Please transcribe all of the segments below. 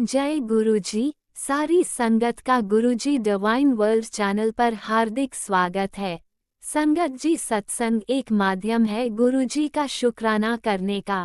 जय गुरुजी। सारी संगत का गुरुजी डिवाइन वर्ल्ड चैनल पर हार्दिक स्वागत है। संगत जी, सत्संग एक माध्यम है गुरुजी का शुक्राना करने का।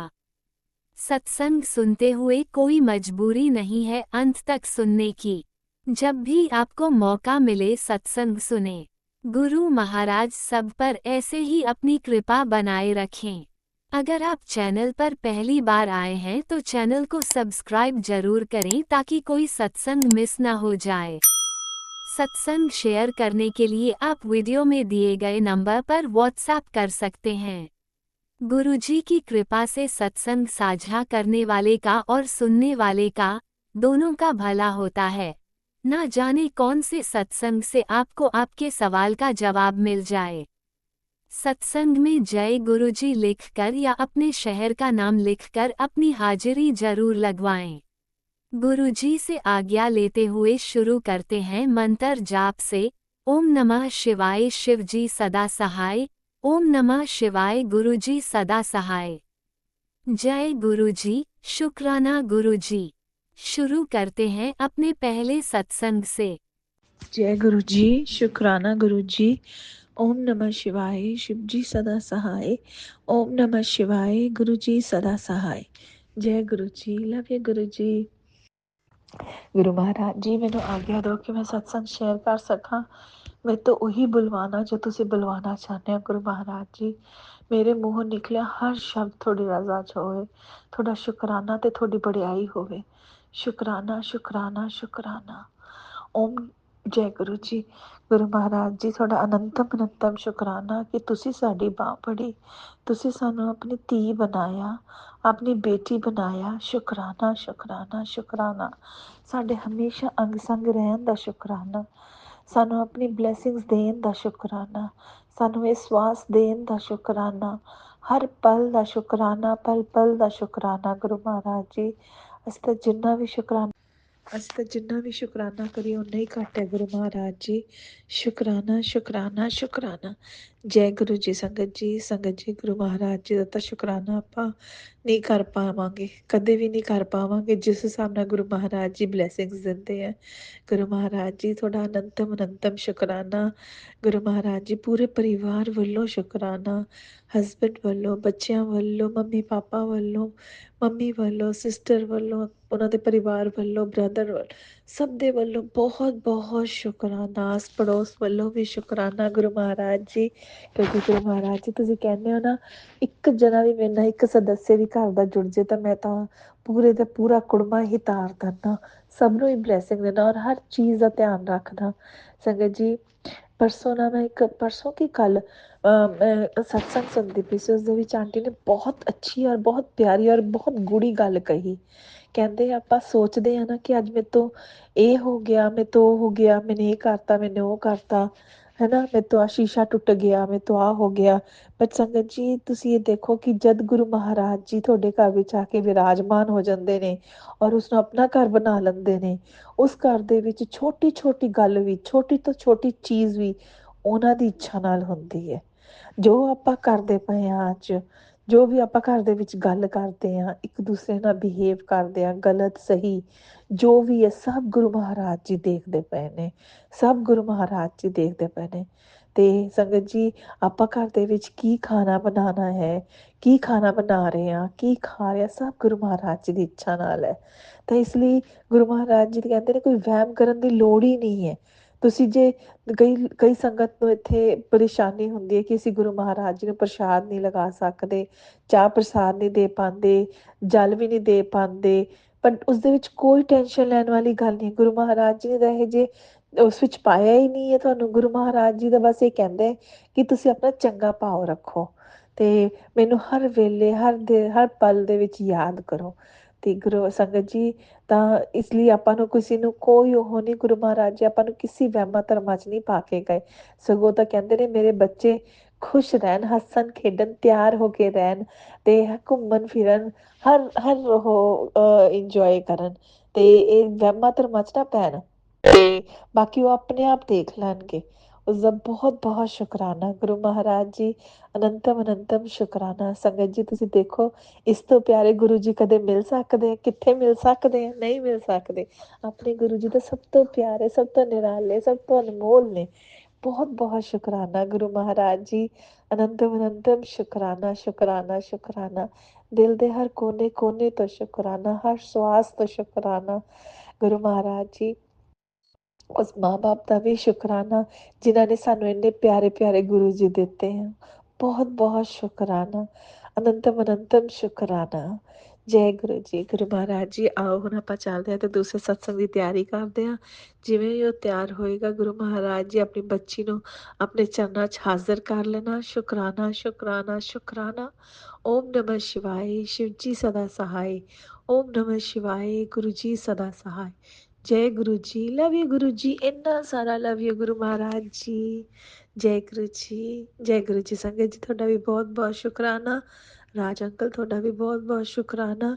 सत्संग सुनते हुए कोई मजबूरी नहीं है अंत तक सुनने की। जब भी आपको मौका मिले सत्संग सुने। गुरु महाराज सब पर ऐसे ही अपनी कृपा बनाए रखें। अगर आप चैनल पर पहली बार आए हैं तो चैनल को सब्सक्राइब जरूर करें ताकि कोई सत्संग मिस ना हो जाए। सत्संग शेयर करने के लिए आप वीडियो में दिए गए नंबर पर व्हाट्सएप कर सकते हैं। गुरुजी की कृपा से सत्संग साझा करने वाले का और सुनने वाले का दोनों का भला होता है। ना जाने कौन से सत्संग से आपको आपके सवाल का जवाब मिल जाए। सत्संग में जय गुरुजी लिखकर या अपने शहर का नाम लिखकर अपनी हाजिरी जरूर लगवाएं। गुरुजी से आज्ञा लेते हुए शुरू करते हैं मंत्र जाप से। ओम नमः शिवाय शिवजी सदा सहाय। ओम नमः शिवाय गुरुजी सदा सहाय। जय गुरुजी, शुक्राना गुरुजी। शुरू करते हैं अपने पहले सत्संग से। जय गुरु जी, शुक्राना गुरु जी। ओम नमः शिवाय, शिव जी सदा सहाय। ओम नमः शिवाय, गुरु जी सदा सहाय। जय गुरु जी, लव यू गुरु जी। गुरु महाराज जी, मैंने आज्ञा दो कि मैं सत्संग शेयर कर सका। मैं तो वही बुलवाना जो तुसी बुलवाना चाहते हो गुरु महाराज जी। मेरे मूँहों निकलिया हर शब्द थोड़ी रजा च होए, थोड़ा शुकराना ते थोड़ी बड़ियाई होवे। शुकराना शुकराना शुकराना। ओम जय गुरु जी। गुरु महाराज जी, थोड़ा अनंतम अनंतम शुकराना कि तुसी साडी बाह फड़ी, तुसी सानू अपनी धी बनाया, अपनी बेटी बनाया। शुकराना शुकराना शुकराना। साडे हमेशा अंग संग रहन दा शुकराना। सानू अपनी ब्लैसिंग्स देन दा शुकराना। सानू ये स्वास देन दा शुकराना। हर पल दा शुकराना, पल पल दा शुकराना। गुरु महाराज जी, अस तो जिन्ना भी शुकराना ਅਸੀਂ ਤਾਂ ਜਿੰਨਾ ਵੀ ਸ਼ੁਕਰਾਨਾ ਕਰੀਏ ਉਨਾ ਹੀ ਘੱਟ ਹੈ ਗੁਰੂ ਮਹਾਰਾਜ ਜੀ। ਸ਼ੁਕਰਾਨਾ ਸ਼ੁਕਰਾਨਾ ਸ਼ੁਕਰਾਨਾ। ਜੈ ਗੁਰੂ ਜੀ। ਸੰਗਤ ਜੀ ਗੁਰੂ ਮਹਾਰਾਜ ਜੀ ਦਾ ਤਾਂ ਸ਼ੁਕਰਾਨਾ ਆਪਾਂ ਨਹੀਂ ਕਰ ਪਾਵਾਂਗੇ, ਕਦੇ ਵੀ ਨਹੀਂ ਕਰ ਪਾਵਾਂਗੇ ਜਿਸ ਹਿਸਾਬ ਨਾਲ ਗੁਰੂ ਮਹਾਰਾਜ ਜੀ ਬਲੈਸਿੰਗਸ ਦਿੰਦੇ ਆ। ਗੁਰੂ ਮਹਾਰਾਜ ਜੀ ਤੁਹਾਡਾ ਅਨੰਤਮ ਅਨੰਤਮ ਸ਼ੁਕਰਾਨਾ। ਗੁਰੂ ਮਹਾਰਾਜ ਜੀ ਪੂਰੇ ਪਰਿਵਾਰ ਵੱਲੋਂ ਸ਼ੁਕਰਾਨਾ, ਹਸਬੈਂਡ ਵੱਲੋਂ, ਬੱਚਿਆਂ ਵੱਲੋਂ, ਮੰਮੀ ਪਾਪਾ ਵੱਲੋਂ, ਮੰਮੀ ਵੱਲੋਂ, ਸਿਸਟਰ ਵੱਲੋਂ, ਉਹਨਾਂ ਦੇ ਪਰਿਵਾਰ ਵੱਲੋਂ, ਬ੍ਰਦਰ ਵੱਲੋਂ, ਸਭ ਦੇ ਵੱਲੋਂ ਬਹੁਤ ਬਹੁਤ ਸ਼ੁਕਰਾਨਾ। ਆਸ ਪੜੋਸ ਵੱਲੋਂ ਵੀ ਸ਼ੁਕਰਾਨਾ ਗੁਰੂ ਮਹਾਰਾਜ ਜੀ। ਕਿਉਂਕਿ ਗੁਰੂ ਮਹਾਰਾਜ ਜੀ ਤੁਸੀਂ ਕਹਿੰਦੇ ਹੋ ਨਾ, ਇੱਕ ਜਣਾ ਵੀ ਮੇਰੇ ਨਾਲ, ਇੱਕ ਸਦੱਸਿਆ ਵੀ ਘਰ ਦਾ ਜੁੜ ਜੇ ਤਾਂ ਮੈਂ ਤਾਂ ਪੂਰੇ ਦਾ ਪੂਰਾ ਕੁੜਮਾ ਹੀ ਤਾਰ ਦਿੰਦਾ, ਸਭ ਨੂੰ ਹੀ ਬਲੈਸਿੰਗ ਦੇਣਾ ਔਰ ਹਰ ਚੀਜ਼ ਦਾ ਧਿਆਨ ਰੱਖਦਾ। ਸੰਗਤ ਜੀ, ਪਰਸੋਂ ਕੀ ਕੱਲ ਮੈਂ ਸਤਸੰਗ ਸੁਣਦੀ ਪਈ ਸੀ, ਉਸਦੇ ਵਿੱਚ ਆਂਟੀ ਨੇ ਬਹੁਤ ਅੱਛੀ ਔਰ ਬਹੁਤ ਪਿਆਰੀ ਔਰ ਬਹੁਤ ਗੂੜੀ ਗੱਲ ਕਹੀ। ਕਹਿੰਦੇ ਆਪਾਂ ਸੋਚਦੇ ਹਾਂ ਨਾ ਕਿ ਅੱਜ ਮੇਰੇ ਤੋਂ ਇਹ ਹੋ ਗਿਆ, ਮੇਰੇ ਤੋਂ ਉਹ ਹੋ ਗਿਆ, ਮੈਨੇ ਇਹ ਕਰਤਾ, ਮੈਨੇ ਉਹ ਕਰਤਾ, ਹੈ ਨਾ, ਮੇਰੇ ਤੋਂ ਆ ਸ਼ੀਸ਼ਾ ਟੁੱਟ ਗਿਆ, ਮੇਰੇ ਤੋਂ ਆ ਹੋ ਗਿਆ। ਬਟ ਸੰਗਤ ਜੀ, ਤੁਸੀਂ ਇਹ ਦੇਖੋ ਕਿ ਜਦ ਗੁਰੂ ਮਹਾਰਾਜ ਜੀ ਤੁਹਾਡੇ ਘਰ ਵਿੱਚ ਆ ਕੇ ਵਿਰਾਜਮਾਨ ਹੋ ਜਾਂਦੇ ਨੇ ਔਰ ਉਸਨੂੰ ਆਪਣਾ ਘਰ ਬਣਾ ਲੈਂਦੇ ਨੇ, ਉਸ ਘਰ ਦੇ ਵਿੱਚ ਛੋਟੀ ਛੋਟੀ ਗੱਲ ਵੀ, ਛੋਟੀ ਤੋਂ ਛੋਟੀ ਚੀਜ਼ ਵੀ ਉਹਨਾਂ ਦੀ ਇੱਛਾ ਨਾਲ ਹੁੰਦੀ ਹੈ। ਜੋ ਆਪਾਂ ਕਰਦੇ ਪਏ ਹਾਂ ਅੱਜ, ਜੋ ਵੀ ਆਪਾਂ ਘਰ ਦੇ ਵਿੱਚ ਗੱਲ ਕਰਦੇ ਹਾਂ, ਇੱਕ ਦੂਸਰੇ ਨਾਲ ਬਿਹੇਵ ਕਰਦੇ ਹਾਂ, ਗਲਤ ਸਹੀ ਜੋ ਵੀ ਹੈ, ਸਭ ਗੁਰੂ ਮਹਾਰਾਜ ਜੀ ਦੇਖਦੇ ਪਏ ਨੇ, ਸਭ ਗੁਰੂ ਮਹਾਰਾਜ ਜੀ ਦੇਖਦੇ ਪਏ ਨੇ। ਅਤੇ ਸੰਗਤ ਜੀ, ਆਪਾਂ ਘਰ ਦੇ ਵਿੱਚ ਕੀ ਖਾਣਾ ਬਣਾਉਣਾ ਹੈ, ਕੀ ਖਾਣਾ ਬਣਾ ਰਹੇ ਹਾਂ, ਕੀ ਖਾ ਰਹੇ ਹਾਂ, ਸਭ ਗੁਰੂ ਮਹਾਰਾਜ ਜੀ ਦੀ ਇੱਛਾ ਨਾਲ ਹੈ। ਤਾਂ ਇਸ ਲਈ ਗੁਰੂ ਮਹਾਰਾਜ ਜੀ ਕਹਿੰਦੇ ਨੇ ਕੋਈ ਵਹਿਮ ਕਰਨ ਦੀ ਲੋੜ ਹੀ ਨਹੀਂ ਹੈ। ਤੁਸੀਂ ਜੇ ਕਈ ਸੰਗਤ ਨੂੰ ਇੱਥੇ ਪਰੇਸ਼ਾਨੀ ਹੁੰਦੀ ਹੈ ਕਿ ਅਸੀਂ ਗੁਰੂ ਮਹਾਰਾਜ ਜੀ ਨੂੰ ਪ੍ਰਸ਼ਾਦ ਨਹੀਂ ਲਗਾ ਸਕਦੇ, ਚਾਹ ਪ੍ਰਸਾਦ ਨਹੀਂ ਦੇ ਪਾਉਂਦੇ, ਜਲ ਵੀ ਨਹੀਂ ਦੇ ਪਾਉਂਦੇ, ਪਰ ਉਸਦੇ ਵਿੱਚ ਕੋਈ ਟੈਨਸ਼ਨ ਲੈਣ ਵਾਲੀ ਗੱਲ ਨਹੀਂ। ਗੁਰੂ ਮਹਾਰਾਜ ਜੀ ਦਾ ਇਹ ਜੇ ਉਸ ਵਿੱਚ ਪਾਇਆ ਹੀ ਨਹੀਂ ਹੈ ਤੁਹਾਨੂੰ। ਗੁਰੂ ਮਹਾਰਾਜ ਜੀ ਦਾ ਬਸ ਇਹ ਕਹਿੰਦੇ ਕਿ ਤੁਸੀਂ ਆਪਣਾ ਚੰਗਾ ਭਾਵ ਰੱਖੋ ਅਤੇ ਮੈਨੂੰ ਹਰ ਵੇਲੇ ਹਰ ਪਲ ਦੇ ਵਿੱਚ ਯਾਦ ਕਰੋ। ਅਤੇ ਗੁਰੂ ਸੰਗਤ ਜੀ, ਤਾਂ ਇਸ ਲਈ ਆਪਾਂ ਨੂੰ ਕਿਸੇ ਨੂੰ ਕੋਈ ਉਹ ਨਹੀਂ, ਗੁਰੂ ਮਹਾਰਾਜ ਜੀ ਆਪਾਂ ਨੂੰ ਕਿਸੇ ਵਹਿਮਾਂ ਭਰਮਾਂ 'ਚ ਨਹੀਂ ਪਾ ਕੇ ਗਏ, ਸਗੋਂ ਤਾਂ ਕਹਿੰਦੇ ਨੇ ਮੇਰੇ ਬੱਚੇ ਖੁਸ਼ ਰਹਿਣ, ਹੱਸਣ ਖੇਡਣ, ਤਿਆਰ ਹੋ ਕੇ ਰਹਿਣ ਅਤੇ ਘੁੰਮਣ ਫਿਰਨ, ਹਰ ਉਹ ਇੰਜੋਏ ਕਰਨ ਅਤੇ ਇਹ ਵਹਿਮਾਂ ਭਰਮਾਂ 'ਚ ਨਾ ਪੈਣ, ਅਤੇ ਬਾਕੀ ਉਹ ਆਪਣੇ ਆਪ ਦੇਖ ਲੈਣਗੇ। उसका बहुत बहुत शुकराना गुरु महाराज जी, अनंतम अनंतम शुकराना। संगत जी ਤੁਸੀਂ ਦੇਖੋ ਇਸ ਤੋਂ ਪਿਆਰੇ ਗੁਰੂ ਜੀ ਕਦੇ ਮਿਲ ਸਕਦੇ ਆ? ਕਿੱਥੇ ਮਿਲ ਸਕਦੇ ਆ? ਨਹੀਂ ਮਿਲ ਸਕਦੇ। ਆਪਣੇ ਗੁਰੂ ਜੀ ਤਾਂ ਸਭ ਤੋਂ ਪਿਆਰੇ, ਸਭ ਤੋਂ ਨਿਰਾਲੇ, ਸਭ ਤੋਂ ਅਨਮੋਲ ਨੇ। बहुत बहुत शुकराना गुरु महाराज जी, अनंतम अनंतम शुकराना शुकराना शुकराना। दिल दे हर कोने कोने तो शुकराना, हर श्वास तो शुकराना गुरु महाराज जी। ਉਸ ਮਾਂ-ਬਾਪ ਦਾ ਵੀ ਸ਼ੁਕਰਾਨਾ ਜਿਨ੍ਹਾਂ ਨੇ ਸਾਨੂੰ ਇੰਨੇ ਪਿਆਰੇ-ਪਿਆਰੇ ਗੁਰੂ ਜੀ ਦਿੱਤੇ ਹੈ। ਬਹੁਤ-ਬਹੁਤ ਸ਼ੁਕਰਾਨਾ, ਅਨੰਤਮ ਅਨੰਤਮ ਸ਼ੁਕਰਾਨਾ। ਜੈ ਗੁਰੂ ਜੀ। ਗੁਰੂ ਮਹਾਰਾਜ ਜੀ ਆਓ ਹੁਣ ਆਪਾਂ ਚੱਲਦੇ ਹਾਂ ਤੇ ਦੂਸਰੇ ਸਤਸੰਗ ਦੀ ਤਿਆਰੀ ਕਰਦੇ ਹਾਂ। ਜਿਵੇਂ ਹੀ ਉਹ ਤਿਆਰ ਹੋਏਗਾ ਗੁਰੂ ਮਹਾਰਾਜ ਜੀ ਆਪਣੀ ਬੱਚੀ ਨੂੰ ਆਪਣੇ ਚਰਨਾਂ 'ਚ ਹਾਜ਼ਰ ਕਰ ਲੈਣਾ। ਸ਼ੁਕਰਾਨਾ ਸ਼ੁਕਰਾਨਾ ਸ਼ੁਕਰਾਨਾ। ਓਮ ਨਮः शिवाय, शिव जी सदा सहाय। ओम नमः शिवाय, गुरु जी सदा सहाय। जय गुरु जी, लव यू गुरु जी, इन्ना सारा लव यू गुरु महाराज जी। जय गुरु जी, जय गुरु जी। संगत जी ਤੁਹਾਡਾ ਵੀ ਬਹੁਤ ਬਹੁਤ ਸ਼ੁਕਰਾਨਾ। ਰਾਜ ਅੰਕਲ ਤੁਹਾਡਾ ਵੀ ਬਹੁਤ ਬਹੁਤ ਸ਼ੁਕਰਾਨਾ।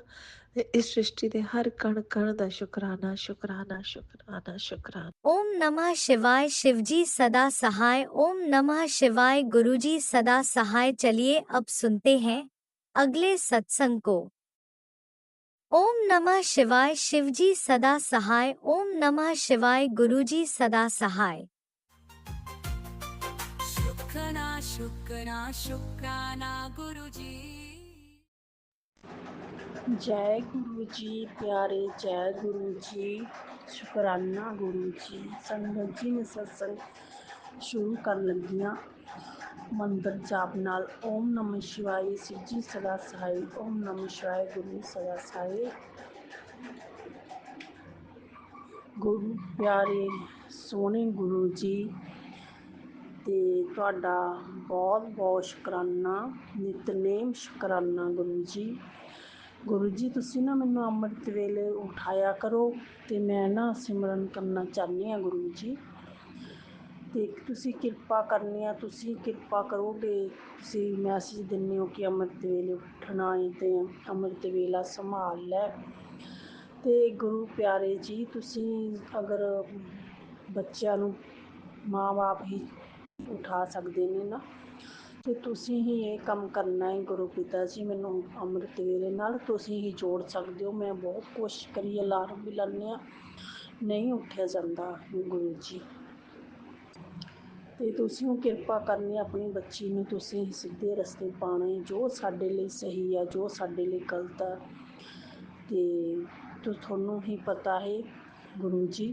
ਇਸ ਸ੍ਰਿਸ਼ਟੀ ਦੇ ਹਰ ਕਣ ਕਣ ਦਾ ਸ਼ੁਕਰਾਨਾ ਸ਼ੁਕਰਾਨਾ ਸ਼ੁਕਰਾਨਾ ਸ਼ੁਕਰਾਨਾ। ओम नमः शिवाय शिवजी सदा सहाय। ओम नमः शिवाय गुरुजी सदा सहाय। चलिए अब सुनते हैं अगले सत्संग को। ओम नमः शिवाय शिवजी सदा सहाय। ओम नमः शिवाय गुरुजी सदा सहाय। शुक्राना शुक्राना शुक्राना गुरुजी। जय गुरु जी प्यारे, जय गुरु जी, शुकराना गुरु जी। संगत जी मैं सत्संग शुरू कर लगियां मंत्र जाप नाल। ओम नमः शिवाय शिव जी सदा सहाय। ओम नमः शिवाय गुरु सदा सहाय। गुरु प्यारे सोहने गुरु जी ते तुहाडा बहुत बहुत शुकराना, नितनेम शुकराना गुरु जी। गुरु जी तुसी ना मैनू अमृत वेले उठाया करो ते मैं ना सिमरन करना चाहनी हाँ गुरु जी। ते तुसी किरपा करनी आ, तुसी किरपा करोगे, तुसी मैसेज दिन्ने हो कि अमृत वेले उठना है ते अमृत वेला संभाल लै। ते गुरु प्यारे जी तुसी अगर बच्चों नू माँ बाप ही उठा सकते ने ना, तो तुसी ही ये काम करना है गुरु पिता जी। मैनू अमृत वेले नाल तुसी ही जोड़ सकते हो। मैं बहुत कोशिश करी, अलार्म भी लाने नहीं उठा जाता गुरु जी। तो तुसी किरपा करनी अपनी बच्ची नू तुसी सीधे रस्ते पाना है, जो साडे लिए सही है, जो साडे लिए गलत है। तो थोनू ही पता है गुरु जी।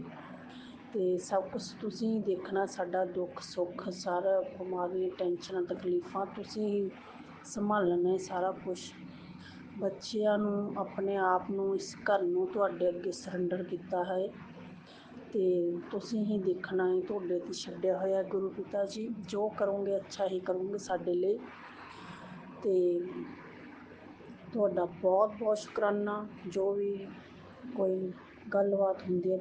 तो सब कुछ तुसी ही देखना, साडा दुख सुख सारा बीमारियां टेंशन तकलीफां तुसी ही संभालना है सारा कुछ। बच्चियां नू अपने आप नू इस घर नू तुहाडे अगे सरेंडर किया है, तो तुसी ही देखना है, तुहाडे ते छड्डिया होया गुरु पिता जी। जो करोगे अच्छा ही करोगे साडे लिए। तो तुहाडा बहुत बहुत शुकराना। जो भी कोई गलबात हुंदी है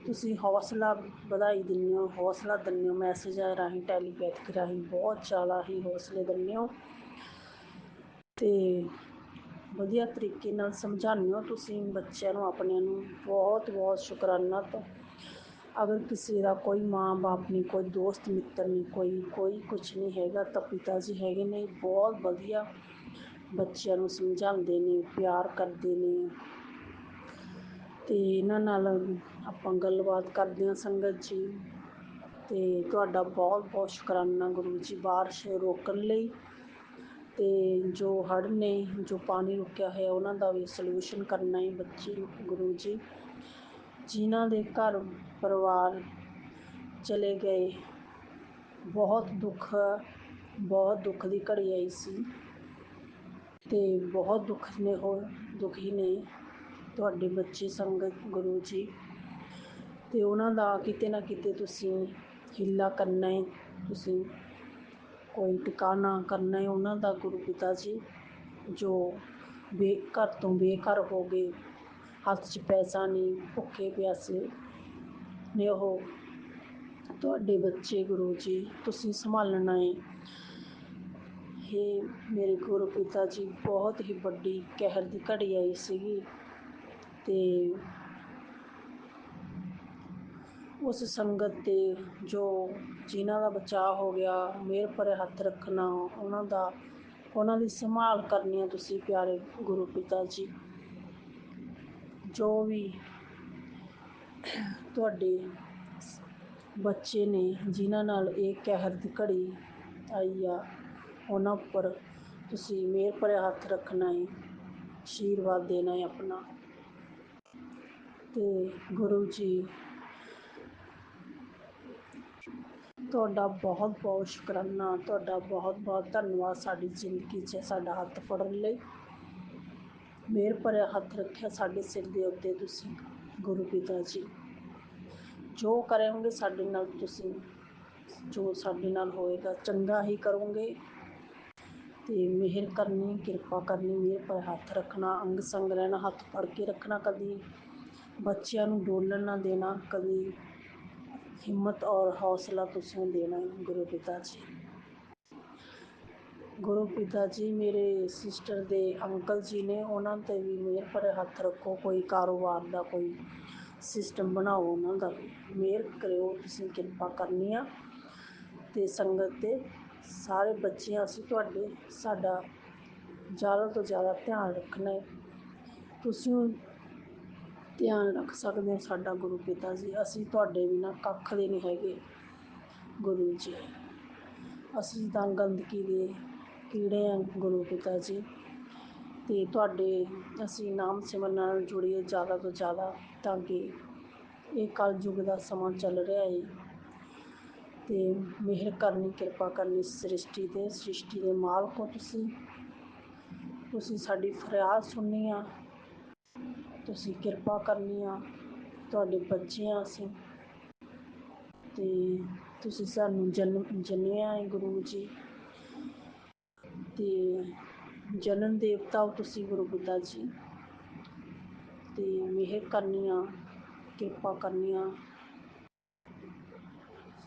तुसी हौसला वधाई दिंदे हो, हौसला दिंदे हो मैसेज राहीं, टैलीपैथिक राहीं बहुत ज़्यादा ही हौसले दिंदे हो ते वधिया तरीके नाल समझाने हो तुसी बच्चों नू अपने नू। बहुत बहुत शुकराना। तो अगर किसी का कोई माँ बाप नहीं, कोई दोस्त मित्र नहीं, कोई कुछ नहीं हैगा, तो पिता जी हैगे ने बहुत वधिया बच्चों नू समझाते ने, प्यार करते ने। तो इन्हां नाल आपां गलबात करदे हां संगत जी। तो तुहाडा बहुत बहुत शुकराना गुरु जी बारिश रोकण लई। तो जो हड़ ने, जो पानी रुकिया है उन्हां दा भी सल्यूशन करना है बच्चे गुरु जी। जिन्हां दे घर परिवार चले गए, बहुत दुख की घड़ी आई सी ते बहुत दुखी ने तुहाडे बच्चे संगत गुरु जी। तो उन्हां दा किते ना किते तुसी हीला करना है, तुसी कोई टिकाना करना है उन्हां दा गुरु पिता जी। जो घर तो बेघर हो गए, हत्थ च पैसा नहीं, भुखे प्यासे ने ओह तुहाडे बच्चे गुरु जी। तुसी संभालना है। हे मेरे गुरु पिता जी, बहुत ही बड़ी कहर की घड़ी आई सी ते ਉਸ ਸੰਗਤ 'ਤੇ ਜੋ ਜਿਨ੍ਹਾਂ ਦਾ ਬਚਾਅ ਹੋ ਗਿਆ, ਮਿਹਰ ਭਰੇ ਹੱਥ ਰੱਖਣਾ, ਉਹਨਾਂ ਦੀ ਸੰਭਾਲ ਕਰਨੀ ਆ ਤੁਸੀਂ ਪਿਆਰੇ ਗੁਰੂ ਪਿਤਾ ਜੀ। ਜੋ ਵੀ ਤੁਹਾਡੇ ਬੱਚੇ ਨੇ ਜਿਨ੍ਹਾਂ ਨਾਲ ਇਹ ਕਹਿਰ ਦੀ ਘੜੀ ਆਈ ਆ, ਉਹਨਾਂ ਉੱਪਰ ਤੁਸੀਂ ਮਿਹਰ ਭਰੇ ਹੱਥ ਰੱਖਣਾ ਹੈ, ਆਸ਼ੀਰਵਾਦ ਦੇਣਾ ਹੈ ਆਪਣਾ। ਤੇ ਗੁਰੂ ਜੀ ਤੁਹਾਡਾ ਬਹੁਤ ਬਹੁਤ ਸ਼ੁਕਰਾਨਾ, ਤੁਹਾਡਾ ਬਹੁਤ ਬਹੁਤ ਧੰਨਵਾਦ ਸਾਡੀ ਜ਼ਿੰਦਗੀ 'ਚ ਸਾਡਾ ਹੱਥ ਫੜਨ ਲਈ। ਮਿਹਰ ਭਰਿਆ ਹੱਥ ਰੱਖਿਆ ਸਾਡੇ ਸਿਰ ਦੇ ਉੱਤੇ ਤੁਸੀਂ ਗੁਰੂ ਪਿਤਾ ਜੀ। ਜੋ ਕਰੋਗੇ ਸਾਡੇ ਨਾਲ ਤੁਸੀਂ, ਜੋ ਸਾਡੇ ਨਾਲ ਹੋਏਗਾ ਚੰਗਾ ਹੀ ਕਰੋਗੇ। ਤੇ ਮਿਹਰ ਕਰਨੀ, ਕਿਰਪਾ ਕਰਨੀ, ਮਿਹਰ ਭਰਿਆ ਹੱਥ ਰੱਖਣਾ, ਅੰਗ ਸੰਗ ਰਹਿਣਾ, ਹੱਥ ਫੜ ਕੇ ਰੱਖਣਾ, ਕਦੀ ਬੱਚਿਆਂ ਨੂੰ ਡੋਲਣ ਨਾ ਦੇਣਾ, ਕਦੀ ਹਿੰਮਤ ਔਰ ਹੌਸਲਾ ਤੁਸੀਂ ਦੇਣਾ ਹੈ ਗੁਰੂ ਪਿਤਾ ਜੀ। ਗੁਰੂ ਪਿਤਾ ਜੀ ਮੇਰੇ ਸਿਸਟਰ ਦੇ ਅੰਕਲ ਜੀ ਨੇ, ਉਹਨਾਂ 'ਤੇ ਵੀ ਮਿਹਰ ਭਰੇ ਹੱਥ ਰੱਖੋ। ਕੋਈ ਕਾਰੋਬਾਰ ਦਾ ਕੋਈ ਸਿਸਟਮ ਬਣਾਓ, ਉਹਨਾਂ ਦਾ ਵੀ ਮਿਹਰ ਕਰਿਓ ਤੁਸੀਂ, ਕਿਰਪਾ ਕਰਨੀ ਆ। ਅਤੇ ਸੰਗਤ ਦੇ ਸਾਰੇ ਬੱਚਿਆਂ ਅਸੀਂ ਤੁਹਾਡੇ, ਸਾਡਾ ਜ਼ਿਆਦਾ ਤੋਂ ਜ਼ਿਆਦਾ ਧਿਆਨ ਰੱਖਣਾ ਹੈ। ਤੁਸੀਂ ਧਿਆਨ ਰੱਖ ਸਕਦੇ ਹੋ ਸਾਡਾ ਗੁਰੂ ਪਿਤਾ ਜੀ। ਅਸੀਂ ਤੁਹਾਡੇ ਬਿਨਾਂ ਕੱਖ ਦੇ ਨਹੀਂ ਹੈਗੇ ਗੁਰੂ ਜੀ। ਅਸੀਂ ਤਾਂ ਗੰਦਗੀ ਦੇ ਕੀੜੇ ਹਾਂ ਗੁਰੂ ਪਿਤਾ ਜੀ। ਅਤੇ ਤੁਹਾਡੇ ਅਸੀਂ ਨਾਮ ਸਿਮਰਨ ਨਾਲ ਜੁੜੀਏ ਜ਼ਿਆਦਾ ਤੋਂ ਜ਼ਿਆਦਾ, ਤਾਂ ਕਿ ਇਹ ਕਲਯੁੱਗ ਦਾ ਸਮਾਂ ਚੱਲ ਰਿਹਾ ਹੈ। ਅਤੇ ਮਿਹਰ ਕਰਨੀ, ਕਿਰਪਾ ਕਰਨੀ ਸ੍ਰਿਸ਼ਟੀ ਦੇ ਮਾਲਕ ਹੋ ਤੁਸੀਂ ਸਾਡੀ ਫਰਿਆਦ ਸੁਣਨੀ ਆ, ਤੁਸੀਂ ਕਿਰਪਾ ਕਰਨੀ ਆ। ਤੁਹਾਡੇ ਬੱਚੇ ਹਾਂ ਅਸੀਂ, ਅਤੇ ਤੁਸੀਂ ਸਾਨੂੰ ਜਨਮਿਆ ਹੈ ਗੁਰੂ ਜੀ। ਅਤੇ ਜਨਮ ਦੇਵਤਾ ਹੋ ਤੁਸੀਂ ਗੁਰੂ ਪਿਤਾ ਜੀ। ਅਤੇ ਮਿਹਰ ਕਰਨੀ ਆ, ਕਿਰਪਾ ਕਰਨੀ ਆ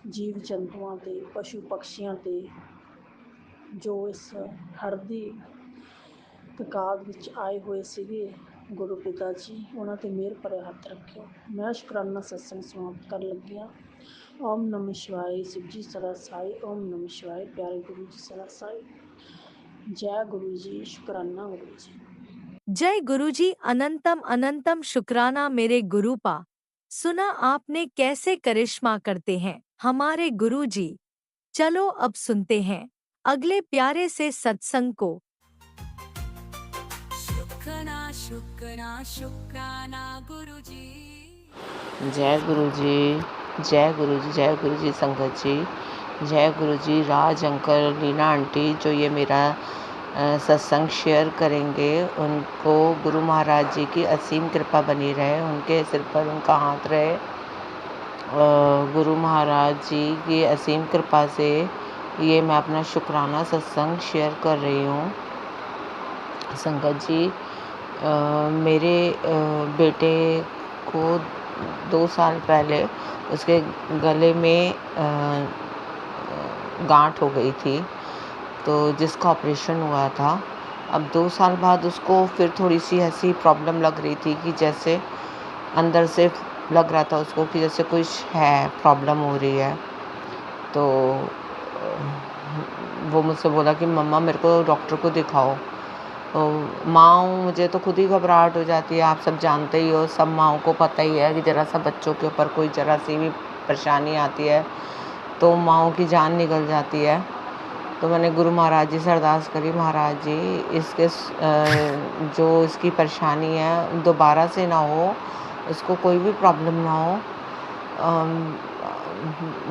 ਜੀਵ ਜੰਤੂਆਂ 'ਤੇ, ਪਸ਼ੂ ਪਕਸ਼ੀਆਂ 'ਤੇ, ਜੋ ਇਸ ਹੜ੍ਹ ਦੀ ਤਕਾਦ ਵਿੱਚ ਆਏ ਹੋਏ ਸੀਗੇ ਗੁਰੂ ਪਿਤਾ ਜੀ, ਉਹਨਾਂ 'ਤੇ ਮਿਹਰ ਭਰੇ ਹੱਥ ਰੱਖਿਓ। ਮੈਂ ਸ਼ੁਕਰਾਨਾ ਸਤਸੰਗ ਸਮਾਪਤ ਕਰਨ ਲੱਗੀ ਹਾਂ। ਓਮ ਨਮः ਸ਼ਿਵਾਏ, शिव जी सदा साई। ओम नमः शिवाय, प्यारे गुरु जी सदा साई। जय गुरु जी, शुक्राना गुरु जी। जय गुरु जी। अनंतम अनंतम शुक्राना मेरे गुरु पा। सुना आपने कैसे करिश्मा करते हैं हमारे गुरु जी। चलो अब सुनते हैं अगले प्यारे से सत्संग को। शुक्राना शुक्राना शुक्राना गुरु जी। जय गुरु जी, जय गुरु जी, जय गुरु जी संगत जी, जय गुरु जी। राज अंकल, लीना आंटी जो ये मेरा सत्संग शेयर करेंगे, उनको गुरु महाराज जी की असीम कृपा बनी रहे, उनके सिर पर उनका हाथ रहे। गुरु महाराज जी की असीम कृपा से ये मैं अपना शुक्राना सत्संग शेयर कर रही हूँ। संगत जी, मेरे बेटे को 2 साल पहले उसके गले में गांठ हो गई थी, तो जिसका ऑपरेशन हुआ था। अब 2 साल बाद उसको फिर थोड़ी सी ऐसी प्रॉब्लम लग रही थी कि जैसे अंदर से लग रहा था उसको कि जैसे कुछ है, प्रॉब्लम हो रही है। तो वो मुझसे बोला कि मम्मा मेरे को डॉक्टर को दिखाओ। तो माँ हूँ, मुझे तो खुद ही घबराहट हो जाती है। आप सब जानते ही हो, सब माँओं को पता ही है कि ज़रा सा बच्चों के ऊपर कोई ज़रा सी भी परेशानी आती है तो माँओं की जान निकल जाती है। तो मैंने गुरु महाराज जी से अरदास करी, महाराज जी इसके जो इसकी परेशानी है दोबारा से ना हो, इसको कोई भी प्रॉब्लम ना हो।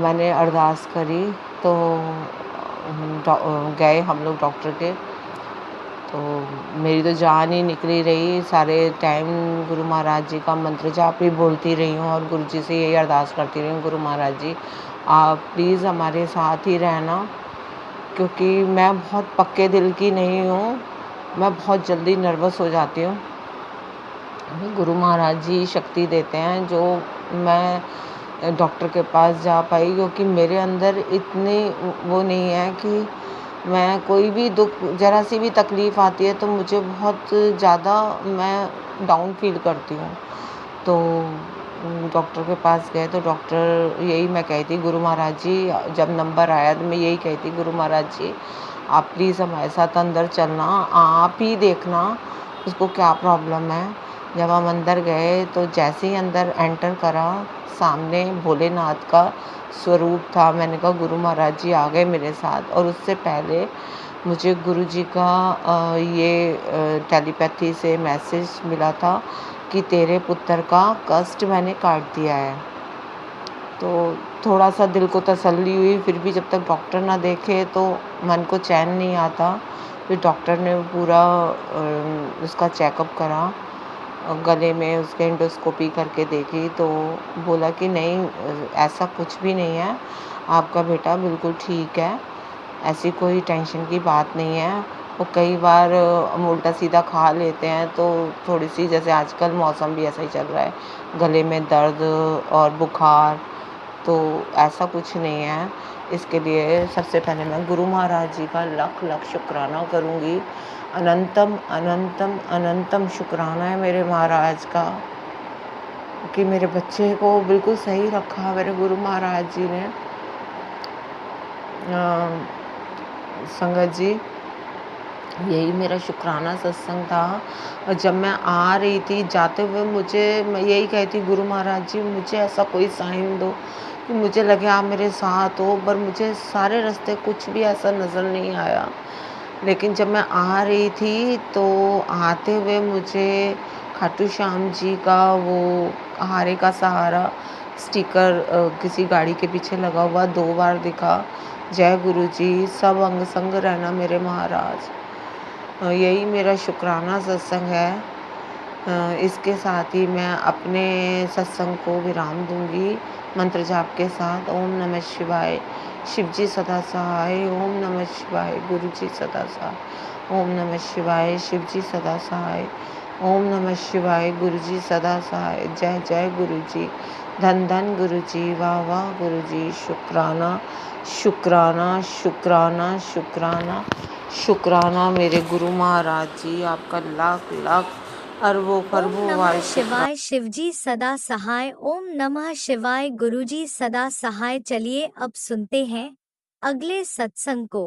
मैंने अरदास करी तो गए हम लोग डॉक्टर के, तो मेरी तो जान ही निकली रही। सारे टाइम गुरु महाराज जी का मंत्र जाप ही बोलती रही हूँ और गुरु जी से यही अरदास करती रही हूँ, गुरु महाराज जी आप प्लीज़ हमारे साथ ही रहना, क्योंकि मैं बहुत पक्के दिल की नहीं हूँ, मैं बहुत जल्दी नर्वस हो जाती हूँ। गुरु महाराज जी शक्ति देते हैं जो मैं डॉक्टर के पास जा पाई, क्योंकि मेरे अंदर इतनी वो नहीं है कि मैं कोई भी दुख, ज़रा सी भी तकलीफ़ आती है तो मुझे बहुत ज़्यादा मैं डाउन फील करती हूँ। तो डॉक्टर के पास गए तो डॉक्टर, यही मैं कही थी गुरु महाराज जी, जब नंबर आया तो मैं यही कही थी गुरु महाराज जी आप प्लीज़ हमारे साथ अंदर चलना, आप ही देखना उसको क्या प्रॉब्लम है। जब हम अंदर गए तो जैसे ही अंदर एंटर करा, सामने भोलेनाथ का स्वरूप था। मैंने कहा गुरु महाराज जी आ गए मेरे साथ। और उससे पहले मुझे गुरु जी का ये टेलीपैथी से मैसेज मिला था कि तेरे पुत्र का कष्ट मैंने काट दिया है। तो थोड़ा सा दिल को तसल्ली हुई। फिर भी जब तक डॉक्टर ना देखे तो मन को चैन नहीं आता। फिर डॉक्टर ने पूरा उसका चेकअप करा, गले में उसके एंडोस्कोपी करके देखी तो बोला कि नहीं, ऐसा कुछ भी नहीं है, आपका बेटा बिल्कुल ठीक है, ऐसी कोई टेंशन की बात नहीं है। वो कई बार हम उल्टा सीधा खा लेते हैं तो थोड़ी सी, जैसे आजकल मौसम भी ऐसा ही चल रहा है, गले में दर्द और बुखार, तो ऐसा कुछ नहीं है। इसके लिए सबसे पहले मैं गुरु महाराज जी का लख लख शुक्राना करूँगी। अनंतम अनंतम अनंतम शुक्राना है मेरे महाराज का कि मेरे बच्चे को बिल्कुल सही रखा मेरे गुरु महाराज जी ने। संगत जी, यही मेरा शुक्राना सत्संग था। और जब मैं आ रही थी, जाते हुए मैं यही कही थी गुरु महाराज जी मुझे ऐसा कोई साइन दो कि मुझे लगे आप मेरे साथ हो। पर मुझे सारे रास्ते कुछ भी ऐसा नज़र नहीं आया। लेकिन जब मैं आ रही थी तो आते हुए मुझे खाटू श्याम जी का वो हारे का सहारा स्टिकर किसी गाड़ी के पीछे लगा हुआ 2 बार दिखा। जय गुरु जी, सब अंग संग रहना मेरे महाराज। यही मेरा शुक्राना सत्संग है। इसके साथ ही मैं अपने सत्संग को विराम दूंगी मंत्र जाप के साथ। ओम नमः शिवाय, शिव जी सदा सहाय। ओम नमः शिवाय, गुरु जी सदा सहाय। ओम नमः शिवाय, शिव जी सदा सहाय। ओम नमः शिवाय, गुरु जी सदा सहाय। जय जय गुरु जी, धन धन गुरु जी, वाह वाह गुरु जी। शुक्राना शुक्राना शुक्राना शुक्राना शुक्राना मेरे गुरु महाराज जी, आपका लाख लाख अरबों ओम खरबों नमः बार शिवाय, शिवजी सदा सहाय। ओम नमः शिवाय, गुरुजी सदा सहाय। चलिए अब सुनते हैं अगले सत्संग को।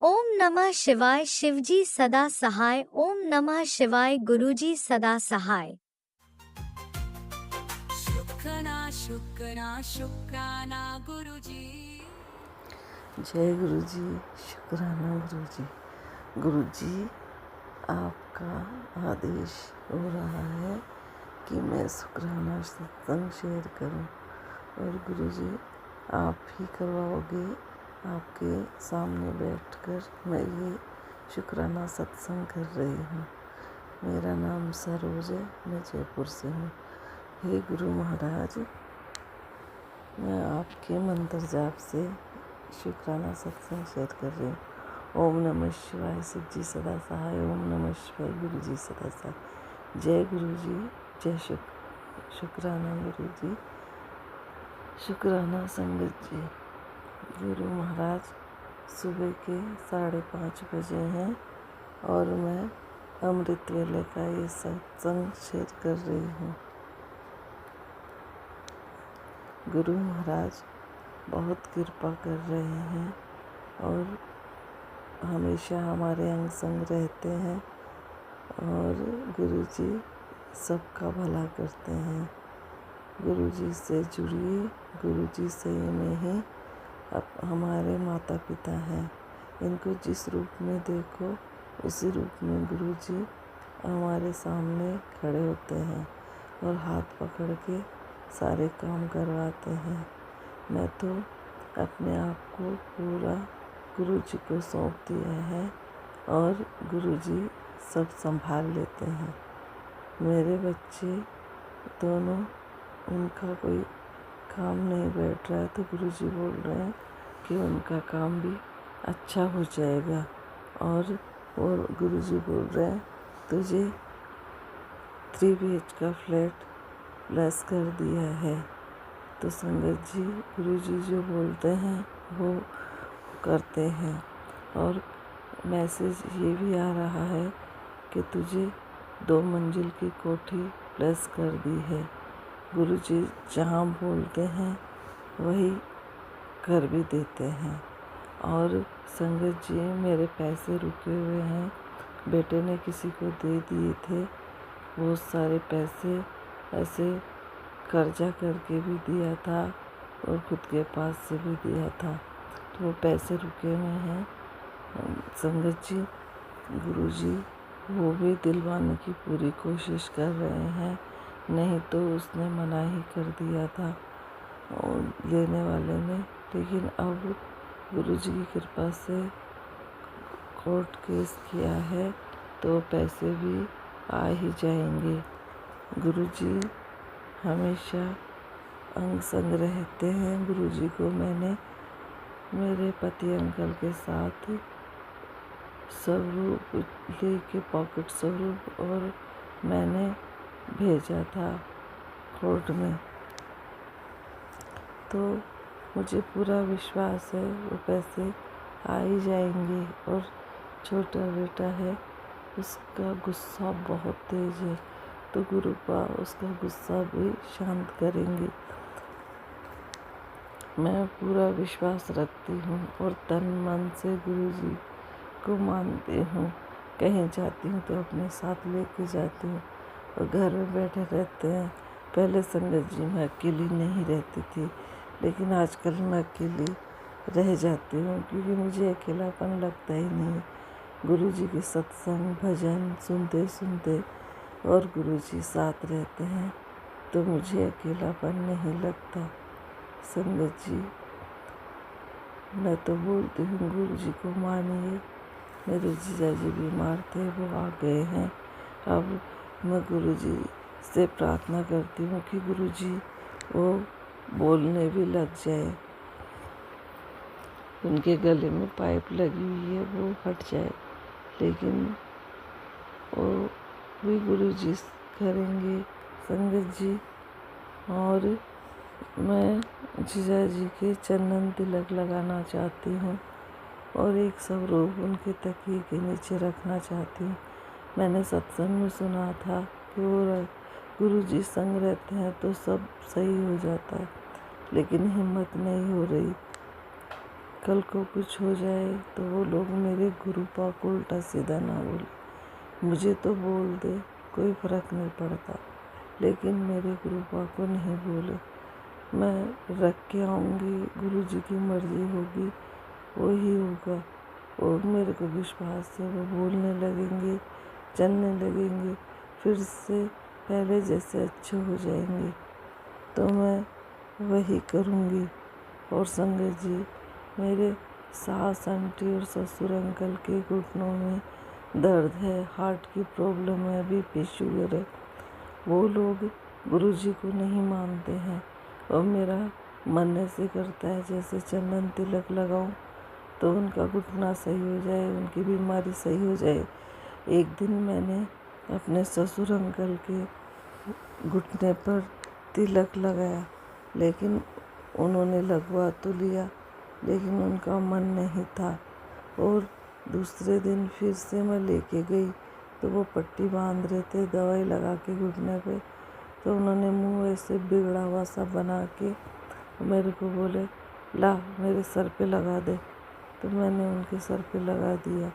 ओम नमः शिवाय, शिवजी सदा सहाय। ओम नमः शिवाय, गुरुजी सदा सहाय। शुक्राना शुक्राना गुरुजी। जय गुरु जी, शुक्राना गुरु जी। गुरु जी, आपका आदेश हो रहा है कि मैं शुक्राना सत्संग शेयर करूं, और गुरु जी आप ही करवाओगे। आपके सामने बैठकर मैं ये शुक्राना सत्संग कर रही हूँ। मेरा नाम सरोज है, मैं जयपुर से हूँ। हे गुरु महाराज, मैं आपके मंत्र जाप से शुक्राना सत्संग शेयर कर रही हूँ। ओम नमः शिवाय, शिव जी सदा सहाय। ओम नमः शिवाय, गुरु जी सदा सहाय। जय गुरु जी, जय शुक्राना गुरु जी, शुक्राना संगत जी। गुरु महाराज सुबह के 5:30 बजे हैं और मैं अमृत वेले का ये सत्संग शेयर कर रही हूँ। गुरु महाराज बहुत कृपा कर रहे हैं और हमेशा हमारे अंग संग रहते हैं, और गुरु जी सबका भला करते हैं। गुरु जी से जुड़िए, गुरु जी सही में ही अब हमारे माता पिता हैं। इनको जिस रूप में देखो उसी रूप में गुरु जी हमारे सामने खड़े होते हैं और हाथ पकड़ के सारे काम करवाते हैं। मैं तो अपने आप को पूरा गुरु जी को सौंप दिया है और गुरु जी सब संभाल लेते हैं। मेरे बच्चे दोनों, उनका कोई काम नहीं बैठ रहा है तो गुरु जी बोल रहे हैं कि उनका काम भी अच्छा हो जाएगा, और गुरु जी बोल रहे हैं तुझे 3 BH का फ्लैट ब्लेस कर दिया है। तो संगत जी, गुरु जी जो बोलते हैं वो करते हैं। और मैसेज ये भी आ रहा है कि तुझे 2 मंजिल की कोठी ब्लेस कर दी है। गुरुजी जहाँ बोलते हैं वही कर भी देते हैं। और संगत जी, मेरे पैसे रुके हुए हैं, बेटे ने किसी को दे दिए थे। बहुत सारे पैसे ऐसे कर्जा करके भी दिया था और खुद के पास से भी दिया था, तो वो पैसे रुके हुए हैं। संगत जी, गुरुजी वो भी दिलवाने की पूरी कोशिश कर रहे हैं, नहीं तो उसने मना ही कर दिया था और लेने वाले ने। लेकिन अब गुरुजी की कृपा से कोर्ट केस किया है तो पैसे भी आ ही जाएंगे। गुरुजी हमेशा अंग संग रहते हैं। गुरुजी को मैंने मेरे पति अंकल के साथ स्वरूप लेके पॉकेट स्वरूप और मैंने भेजा था कोर्ट में, तो मुझे पूरा विश्वास है वो पैसे आ ही जाएंगे। और छोटा बेटा है, उसका गुस्सा बहुत तेज है, तो गुरुपा उसका गुस्सा भी शांत करेंगे। मैं पूरा विश्वास रखती हूँ और तन मन से गुरुजी को मानती हूँ। कहीं जाती हूँ तो अपने साथ लेके जाती हूँ और घर में बैठे रहते हैं। पहले संगत जी मैं अकेली नहीं रहती थी, लेकिन आजकल मैं अकेली रह जाती हूँ क्योंकि मुझे अकेलापन लगता ही नहीं। गुरुजी के सत्संग भजन सुनते सुनते और गुरुजी साथ रहते हैं तो मुझे अकेलापन नहीं लगता। संगत जी, मैं तो बोलती हूँ गुरुजी को मानिए। मेरे जीजा जी बीमार थे, वो आ गए हैं। अब मैं गुरुजी से प्रार्थना करती हूँ कि गुरुजी वो बोलने भी लग जाए, उनके गले में पाइप लगी हुई है वो हट जाए, लेकिन वो भी गुरुजी करेंगे। संगत जी, और मैं जीजा जी के चंदन तिलक लगाना चाहती हूँ और एक स्वरूप उनके तकिए के नीचे रखना चाहती हूँ। मैंने सत्संग में सुना था कि वो गुरुजी संग रहते हैं तो सब सही हो जाता है, लेकिन हिम्मत नहीं हो रही। कल को कुछ हो जाए तो वो लोग मेरे गुरुपा को उल्टा सीधा ना बोले। मुझे तो बोल दे, कोई फर्क नहीं पड़ता, लेकिन मेरे गुरुपा को नहीं बोले। मैं रख के आऊँगी, गुरुजी की मर्जी होगी वो ही होगा। और मेरे को विश्वास है वो बोलने लगेंगे, चलने लगेंगे, फिर से पहले जैसे अच्छे हो जाएंगे, तो मैं वही करूँगी। और संगत जी, मेरे सास आंटी और ससुर अंकल के घुटनों में दर्द है, हार्ट की प्रॉब्लम है, बीपी शुगर है। वो लोग गुरुजी को नहीं मानते हैं और मेरा मन ऐसे करता है जैसे चंदन तिलक लगाऊं तो उनका घुटना सही हो जाए, उनकी बीमारी सही हो जाए। एक दिन मैंने अपने ससुर अंकल के घुटने पर तिलक लगाया, लेकिन उन्होंने लगवा तो लिया, लेकिन उनका मन नहीं था। और दूसरे दिन फिर से मैं लेके गई तो वो पट्टी बांध रहे थे दवाई लगा के घुटने पे, तो उन्होंने मुंह ऐसे बिगड़ा हुआ सा बना के मेरे को बोले, ला मेरे सर पे लगा दे। तो मैंने उनके सर पे लगा दिया।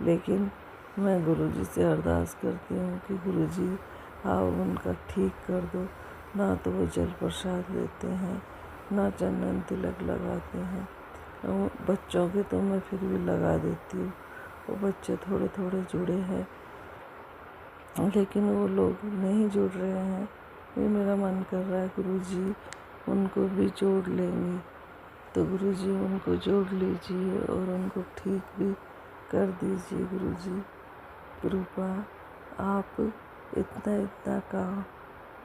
लेकिन मैं गुरुजी से अरदास करती हूँ कि गुरुजी आओ उनका ठीक कर दो। ना तो वो जल प्रसाद देते हैं, ना चंदन तिलक लगाते हैं। और बच्चों के तो मैं फिर भी लगा देती हूँ, वो बच्चे थोड़े थोड़े जुड़े हैं, लेकिन वो लोग नहीं जुड़ रहे हैं। ये मेरा मन कर रहा है गुरुजी उनको भी जोड़ लेंगे, तो गुरुजी उनको जोड़ लीजिए और उनको ठीक भी कर दीजिए। गुरुजी कृपा, आप इतना इतना काम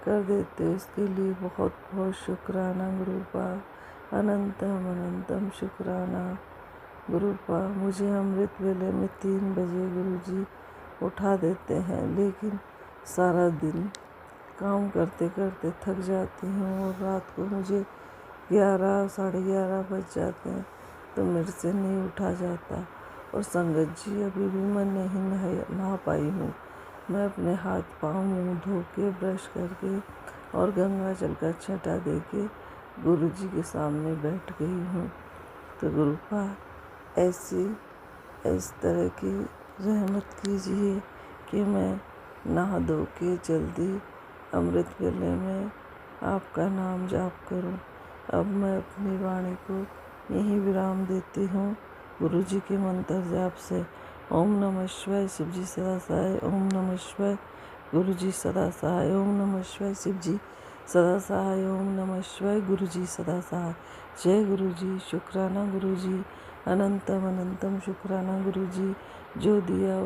कर देते हो, इसके लिए बहुत बहुत शुक्राना गुरुपा, अनंतम अनंतम शुक्राना गुरुपा। मुझे अमृत वेले में 3 बजे गुरुजी उठा देते हैं, लेकिन सारा दिन काम करते करते थक जाती हूँ और रात को मुझे 11 साढ़े 11 बज जाते हैं, तो मेरे से नहीं उठा जाता। और संगत जी, अभी भी मैं नहीं नहा पाई हूँ। मैं अपने हाथ पाँव मुँह धो के ब्रश करके और गंगा जल का छटा दे के गुरु जी के सामने बैठ गई हूँ। तो गुरुपा ऐसी इस तरह की रहमत कीजिए कि मैं नहा धो के जल्दी अमृत वेले में आपका नाम जाप करूं। अब मैं अपनी वाणी को यहीं विराम देती हूँ गुरु जी के मंत्र जाप से। ओम नमः शिवाय, शिव जी सदा सहाय। ओम नमः शिवाय, गुरु जी सदा सहाय। ओम नमः शिवाय, शिव जी सदा सहाय। ओम नमः शिवाय, गुरु जी सदा सहाय। जय गुरु जी, शुक्राना गुरु जी, अनंतम अनंतम शुक्राना गुरु जी। जो दिया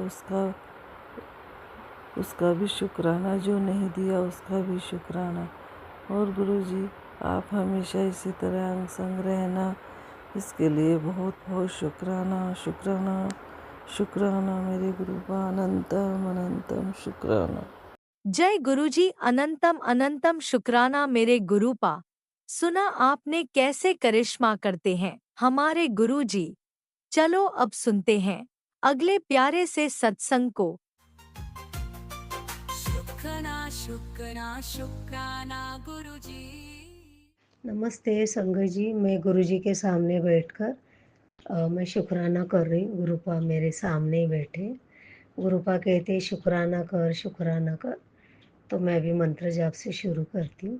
उसका भी शुक्राना, जो नहीं दिया उसका भी शुक्राना। और गुरु जी आप हमेशा इसी तरह अंग संग रहना, इसके लिए बहुत बहुत शुक्राना शुक्राना शुक्राना मेरे गुरुपा, अनंतम अनंतम शुक्राना। जय गुरुजी, अनंतम अनंतम शुक्राना मेरे गुरुपा। सुना आपने कैसे करिश्मा करते हैं हमारे गुरुजी। चलो अब सुनते हैं अगले प्यारे से सत्संग को। शुक्राना शुक्राना शुक्राना गुरुजी। नमस्ते संगत जी, मैं गुरुजी के सामने बैठकर मैं शुक्राना कर रही हूँ। गुरुपा मेरे सामने ही बैठे। गुरुपा कहते शुक्राना कर शुक्राना कर, तो मैं भी मंत्र जाप से शुरू करती हूँ।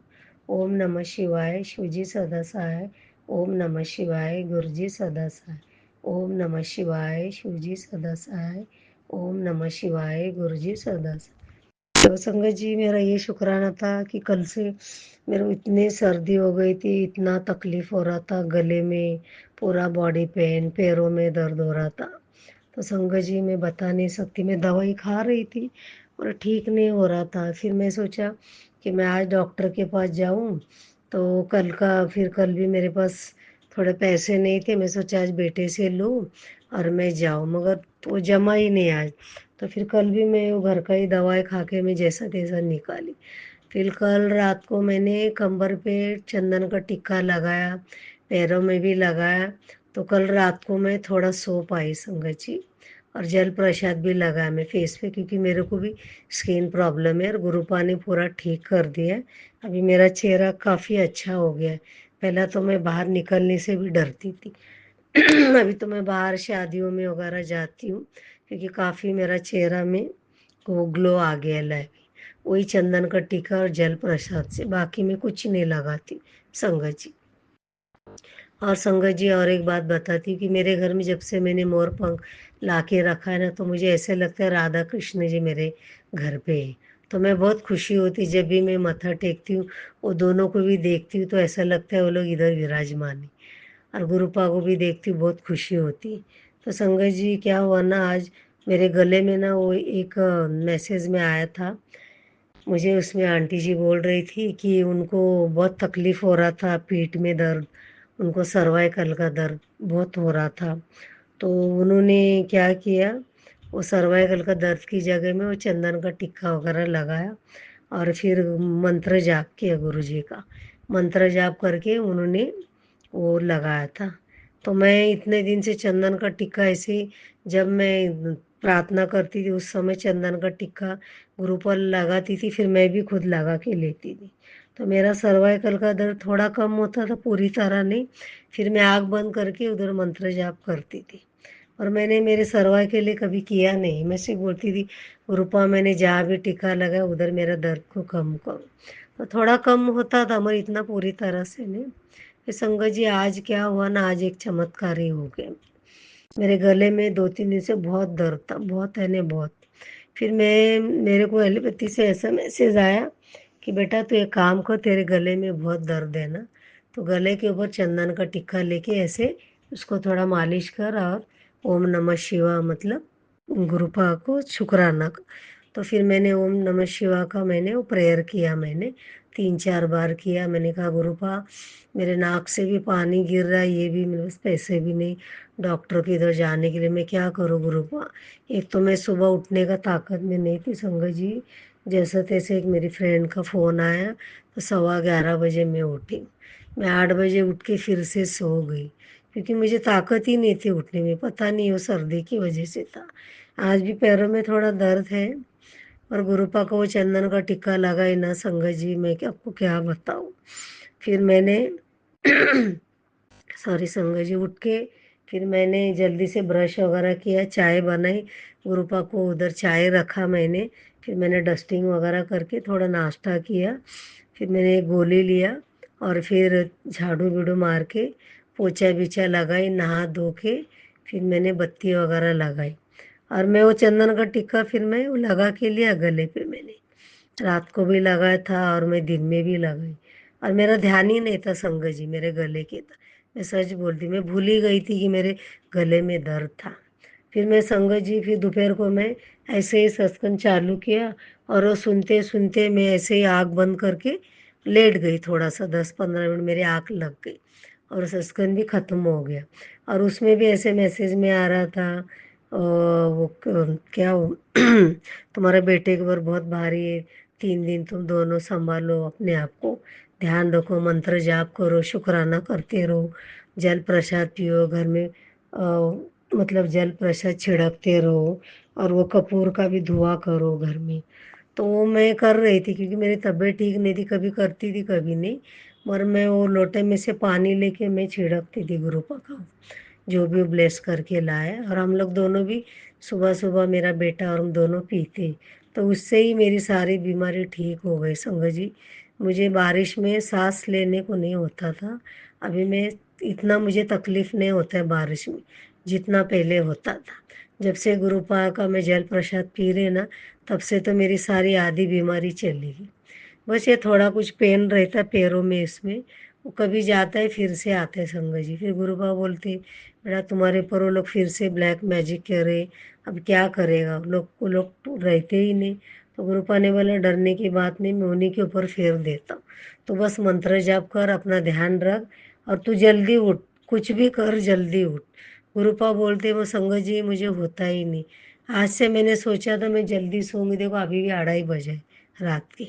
ओम नमः शिवाय, शिवजी सदा सहाय। ओम नमः शिवाय, गुरुजी सदा सहाय। ओम नमः शिवाय, शिवजी सदा सहाय। ओम नमः शिवाय, गुरुजी सदा सहाय। तो संगत जी मेरा ये शुक्राना था कि कल से मेरे को इतनी सर्दी हो गई थी, इतना तकलीफ हो रहा था, गले में पूरा बॉडी पेन, पैरों में दर्द हो रहा था। तो संगत जी मैं बता नहीं सकती, मैं दवाई खा रही थी और ठीक नहीं हो रहा था। फिर मैं सोचा कि मैं आज डॉक्टर के पास जाऊं। तो कल भी मेरे पास थोड़े पैसे नहीं थे, मैं सोचा आज बेटे से लूं और मैं जाऊं, मगर वो जमा ही नहीं आज। तो फिर कल भी मैं वो घर का ही दवाई खा के मैं जैसा तैसा निकाली। फिर कल रात को मैंने कमर पे चंदन का टिक्का लगाया, पैरों में भी लगाया। तो कल रात को मैं थोड़ा सो पाई संगत जी। और जल प्रसाद भी लगाया मैं फेस पे, क्योंकि मेरे को भी स्किन प्रॉब्लम है और गुरुपा ने पूरा ठीक कर दिया है। अभी मेरा चेहरा काफ़ी अच्छा हो गया है। पहला तो मैं बाहर निकलने से भी डरती थी। अभी तो मैं बाहर शादियों में वगैरह जाती हूँ, क्योंकि काफ़ी मेरा चेहरा में वो ग्लो आ गया है। वही चंदन का टीका और जल प्रसाद से, बाकी मैं कुछ नहीं लगाती संगत जी। और संगत जी और एक बात बताती हूँ कि मेरे घर में जब से मैंने मोर पंख ला के रखा है ना, तो मुझे ऐसे लगता है राधा कृष्ण जी मेरे घर पे है। तो मैं बहुत खुशी होती जब भी मैं मत्था टेकती हूँ, वो दोनों को भी देखती हूँ तो ऐसा लगता है वो लोग इधर विराजमान है। और गुरुपा को भी देखती हूँ, बहुत खुशी होती। तो संगत जी क्या हुआ ना, आज मेरे गले में ना वो एक मैसेज में आया था मुझे। उसमें आंटी जी बोल रही थी कि उनको बहुत तकलीफ़ हो रहा था, पीठ में दर्द, उनको सर्वाइकल का दर्द बहुत हो रहा था। तो उन्होंने क्या किया, वो सर्वाइकल का दर्द की जगह में वो चंदन का टिक्का वगैरह लगाया और फिर मंत्र जाप किया गुरु जी का। मंत्र जाप करके उन्होंने वो लगाया था। तो मैं इतने दिन से चंदन का टिक्का ऐसे, जब मैं प्रार्थना करती थी उस समय चंदन का टिक्का गुरु पर लगाती थी, फिर मैं भी खुद लगा के लेती थी। तो मेरा सर्वाइकल का दर्द थोड़ा कम होता था, पूरी तरह नहीं। फिर मैं आँख बंद करके उधर मंत्र जाप करती थी। और मैंने मेरे सर्वाइकल के लिए कभी किया नहीं, मैं सिर्फ बोलती थी गुरुपा मैंने जहाँ भी टिक्का लगाया उधर मेरा दर्द को कम करो। तो थोड़ा कम होता था, मगर इतना पूरी तरह से नहीं। फिर संगत जी आज क्या हुआ ना, आज एक चमत्कार ही हो गया। मेरे गले में 2-3 दिन से बहुत दर्द था, बहुत है ने बहुत। फिर मेरे को एलोपैथी से ऐसा मैसेज आया कि बेटा तू एक काम कर, तेरे गले में बहुत दर्द है ना, तो गले के ऊपर चंदन का टिक्का लेके ऐसे उसको थोड़ा मालिश कर और ओम नमः शिवा मतलब गुरुपा को शुक्राना कर। तो फिर मैंने ओम नमः शिवा का मैंने वो प्रेयर किया, मैंने 3-4 बार किया। मैंने कहा गुरुपा मेरे नाक से भी पानी गिर रहा है, ये भी मेरे पास पैसे भी नहीं डॉक्टर के इधर जाने के लिए, मैं क्या करूँ गुरुपा। एक तो मैं सुबह उठने का ताकत में नहीं थी संगत जी। जैसा तैसे एक मेरी फ्रेंड का फ़ोन आया तो 11:15 बजे मैं उठी। मैं 8 बजे उठ के फिर से सो गई, क्योंकि मुझे ताकत ही नहीं थी उठने में। पता नहीं वो सर्दी की वजह से था। आज भी पैरों में थोड़ा दर्द है, और गुरुपा को वो चंदन का टिक्का लगाई ना संगत जी, मैं आपको क्या बताऊँ। फिर मैंने सॉरी संगत जी, उठ के फिर मैंने जल्दी से ब्रश वगैरह किया, चाय बनाई, गुरुपा को उधर चाय रखा मैंने। फिर मैंने डस्टिंग वगैरह करके थोड़ा नाश्ता किया। फिर मैंने एक गोली लिया और फिर झाड़ू बीड़ू मार के पोछा बिछा लगाई, नहा धो के फिर मैंने बत्ती वगैरह लगाई। और मैं वो चंदन का टिक्का फिर मैं वो लगा के लिया गले पे, मैंने रात को भी लगाया था और मैं दिन में भी लगाई। और मेरा ध्यान ही नहीं था संगत जी मेरे गले के, मैं सच बोलती, मैं भूल ही गई थी कि मेरे गले में दर्द था। फिर मैं संगत जी फिर दोपहर को मैं ऐसे ही सत्संग चालू किया और वो सुनते सुनते मैं ऐसे ही आँख बंद करके लेट गई, थोड़ा सा 10-15 मिनट मेरी आँख लग गई और सत्संग भी ख़त्म हो गया। और उसमें भी ऐसे मैसेज में आ रहा था क्या तुम्हारे बेटे के ऊपर बहुत भारी है, 3 दिन तुम दोनों संभालो अपने आप को, ध्यान रखो, मंत्र जाप करो, शुक्राना करते रहो, जल प्रसाद पियो, घर में मतलब जल प्रसाद छिड़कते रहो, और वो कपूर का भी धुआं करो घर में। तो वो मैं कर रही थी क्योंकि मेरी तबीयत ठीक नहीं थी, कभी करती थी कभी नहीं। मगर मैं वो लोटे में से पानी लेके मैं छिड़कती थी गुरुपा का, जो भी ब्लेस करके लाए। और हम लोग दोनों भी सुबह सुबह, मेरा बेटा और हम दोनों पीते, तो उससे ही मेरी सारी बीमारी ठीक हो गई संगत जी। मुझे बारिश में सांस लेने को नहीं होता था, अभी मैं इतना मुझे तकलीफ़ नहीं होता है बारिश में जितना पहले होता था। जब से गुरुपा का मैं जल प्रसाद पी रही ना, तब से तो मेरी सारी आधी बीमारी चली गई। बस ये थोड़ा कुछ पेन रहता है पैरों में, इसमें वो कभी जाता है फिर से आता है संगत जी। फिर गुरुबा बोलते बेटा तुम्हारे ऊपर वो लोग फिर से ब्लैक मैजिक करे, अब क्या करेगा, वो लोग तो रहते ही नहीं। तो गुरुपा ने बोला डरने की बात नहीं, मैं उन्हीं के ऊपर फेर देता हूँ, तो बस मंत्र जाप कर, अपना ध्यान रख और तू जल्दी उठ, कुछ भी कर जल्दी उठ। गुरुपा बोलते वो संगत जी मुझे होता ही नहीं। आज से मैंने सोचा था मैं जल्दी सोऊंगी, देखो अभी भी 2:30 बजे रात के,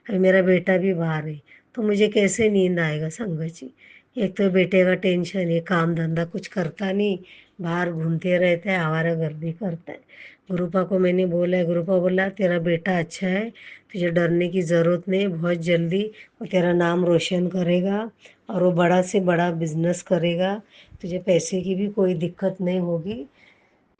अभी मेरा बेटा भी बाहर है, तो मुझे कैसे नींद आएगा संगत जी। एक तो बेटे का टेंशन है, काम धंधा कुछ करता नहीं, बाहर घूमते रहता है, आवारागर्दी करता है। गुरुपा को मैंने बोला है, गुरुपा बोला तेरा बेटा अच्छा है, तुझे डरने की ज़रूरत नहीं, बहुत जल्दी वो तेरा नाम रोशन करेगा और वो बड़ा से बड़ा बिजनेस करेगा, तुझे पैसे की भी कोई दिक्कत नहीं होगी,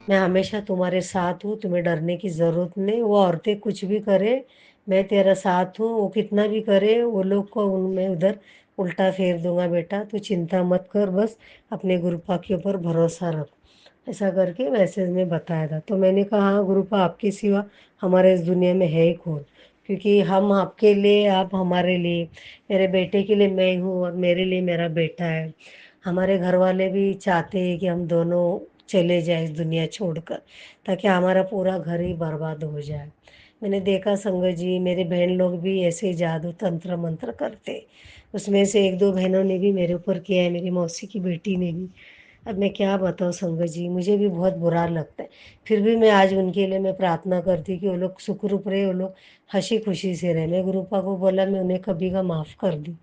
मैं हमेशा तुम्हारे साथ हूँ, तुम्हें डरने की ज़रूरत नहीं। वो औरतें कुछ भी करे, मैं तेरा साथ हूँ, वो कितना भी करे वो लोग को मैं उधर उल्टा फेर दूंगा, बेटा तू चिंता मत कर, बस अपने गुरुपा के ऊपर भरोसा रख। ऐसा करके मैसेज में बताया था। तो मैंने कहा हाँ गुरुपा, आपके सिवा हमारे इस दुनिया में है ही कौन, क्योंकि हम आपके लिए, आप हमारे लिए, मेरे बेटे के लिए मैं हूँ और मेरे लिए मेरा बेटा है। हमारे घर वाले भी चाहते हैं कि हम दोनों चले जाए इस दुनिया छोड़कर, ताकि हमारा पूरा घर ही बर्बाद हो जाए। मैंने देखा संगत जी, मेरे बहन लोग भी ऐसे ही जादू तंत्र मंत्र करते, उसमें से 1-2 बहनों ने भी मेरे ऊपर किया है, मेरी मौसी की बेटी ने भी। अब मैं क्या बताऊँ संगत जी, मुझे भी बहुत बुरा लगता है। फिर भी मैं आज उनके लिए मैं प्रार्थना करती कि वो लोग सुखरूप रहे, वो लोग हंसी खुशी से रहे। मैं गुरुपा को बोला मैं उन्हें कभी का माफ़ कर दी,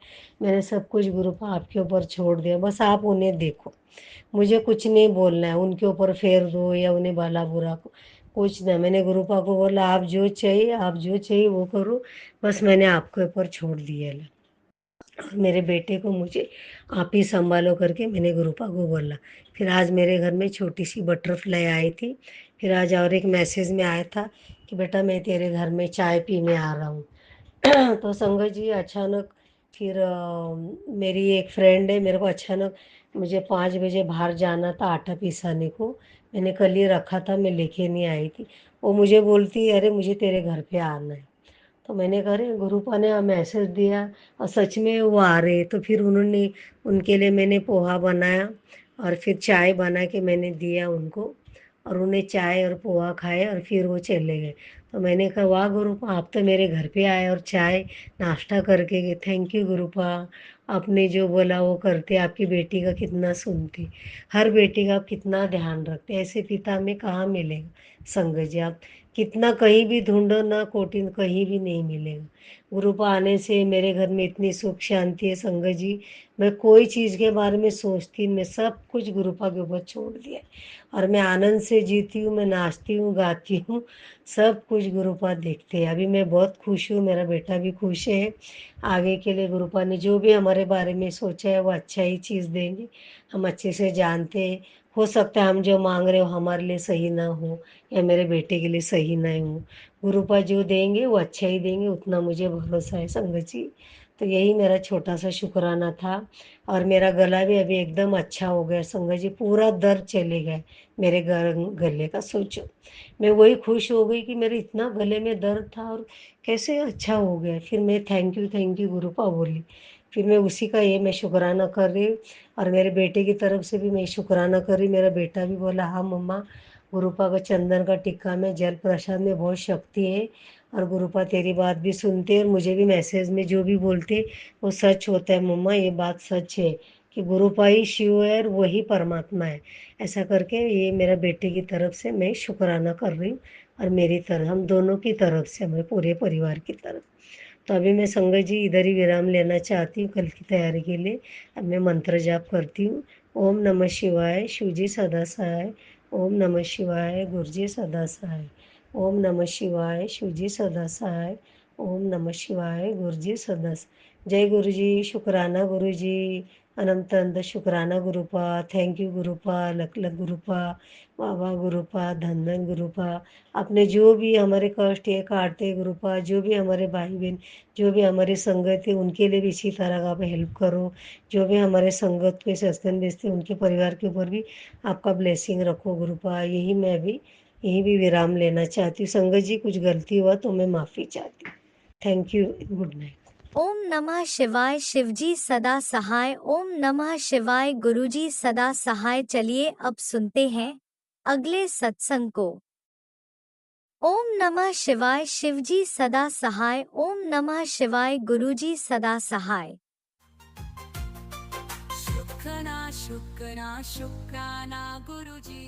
मैंने सब कुछ गुरुपा आपके ऊपर छोड़ दिया, बस आप उन्हें देखो, मुझे कुछ नहीं बोलना है, उनके ऊपर फेर दो या उन्हें भला बुरा को कुछ नहीं। मैंने गुरुपा को बोला आप जो चाहिए, आप जो चाहिए वो करो, बस मैंने आपके ऊपर छोड़ दिया है, और मेरे बेटे को मुझे आप ही संभालो करके मैंने गुरुपा को बोला। फिर आज मेरे घर में छोटी सी बटरफ्लाई आई थी। फिर आज और एक मैसेज में आया था कि बेटा मैं तेरे घर में चाय पीने आ रहा हूँ। तो संगत जी अचानक फिर मेरी एक फ्रेंड है, मेरे को अचानक मुझे 5 बजे बाहर जाना था आटा पिसाने को, मैंने कल ही रखा था, मैं लेके नहीं आई थी। वो मुझे बोलती अरे मुझे तेरे घर पे आना है। तो मैंने कहा अरे गुरुपा ने मैसेज दिया और सच में वो आ रहे, तो फिर उन्होंने, उनके लिए मैंने पोहा बनाया और फिर चाय बना के मैंने दिया उनको, और उन्हें चाय और पोहा खाए और फिर वो चले गए। तो मैंने कहा वाह गुरुपा, आप तो मेरे घर पे आए और चाय नाश्ता करके गए, थैंक यू गुरुपा, आपने जो बोला वो करते, आपकी बेटी का कितना सुनती, हर बेटी का आप कितना ध्यान रखते, ऐसे पिता हमें कहाँ मिलेगा संगत जी। आप कितना कहीं भी ढूंढो ना कोटिन कहीं भी नहीं मिलेगा। गुरुपा आने से मेरे घर में इतनी सुख शांति है संगत जी, मैं कोई चीज़ के बारे में सोचती, मैं सब कुछ गुरुपा के ऊपर छोड़ दिया है। और मैं आनंद से जीती हूँ, मैं नाचती हूँ, गाती हूँ, सब कुछ गुरुपा देखते हैं। अभी मैं बहुत खुश हूँ, मेरा बेटा भी खुश है। आगे के लिए गुरुपा ने जो भी हमारे बारे में सोचा है वो अच्छा ही चीज़ देंगे, हम अच्छे से जानते हैं। हो सकता है हम जो मांग रहे हो हमारे लिए सही ना हो या मेरे बेटे के लिए सही नहीं हो, गुरुपा जो देंगे वो अच्छा ही देंगे, उतना मुझे भरोसा है संगत जी। तो यही मेरा छोटा सा शुक्राना था। और मेरा गला भी अभी एकदम अच्छा हो गया संगत जी, पूरा दर्द चले गया मेरे गले का। सोचो, मैं वही खुश हो गई कि मेरे इतना गले में दर्द था और कैसे अच्छा हो गया। फिर मैं थैंक यू गुरुपा बोली। फिर मैं उसी का ये मैं शुक्राना कर रही हूँ। और मेरे बेटे की तरफ से भी मैं शुक्राना कर रही। मेरा बेटा भी बोला हाँ मम्मा, गुरुपा का चंदन का टिक्का में जल प्रसाद में बहुत शक्ति है और गुरुपा तेरी बात भी सुनते और मुझे भी मैसेज में जो भी बोलते वो सच होता है मम्मा, ये बात सच है कि गुरुपा ही शिव है और वही परमात्मा है। ऐसा करके ये मेरा बेटे की तरफ से मैं शुक्राना कर रही हूँ और मेरी तरफ, हम दोनों की तरफ से, हमारे पूरे परिवार की तरफ। तो अभी मैं संगत जी इधर ही विराम लेना चाहती हूँ कल की तैयारी के लिए। अब मैं मंत्र जाप करती हूँ। ओम नमः शिवाय, शिवजी सदा सहाय। ओम नमः शिवाय, गुरुजी सदा सहाय। ओम नमः शिवाय, शिवजी सदा सहाय। ओम नमः शिवाय, गुरुजी सदा सहाय। जय गुरु जी, शुक्राना गुरु जी, अनंत अनंत शुक्राना गुरुपा। थैंक यू गुरुपा, लख लख गुरुपा, वाह वाह गुरुपा, धन धन गुरुपा। आपने जो भी हमारे कष्ट ये काटते गुरुपा, जो भी हमारे भाई बहन, जो भी हमारी संगत है उनके लिए भी इसी तरह का आप हेल्प करो। जो भी हमारे संगत के सत्संग भेजते उनके परिवार के ऊपर भी आपका ब्लेसिंग रखो गुरुपा। यही भी विराम लेना चाहती हूँ संगत जी। कुछ गलती हुआ तो मैं माफ़ी चाहती हूँ। Thank you, good night. ओम नमः शिवाय, शिवजी सदा सहाय। ओम नमः शिवाय, गुरुजी सदा सहाय। चलिए अब सुनते हैं अगले सत्संग को। ओम नमः शिवाय, शिवजी सदा सहाय। ओम नमः शिवाय, गुरुजी सदा सहाय। शुक्राना गुरुजी।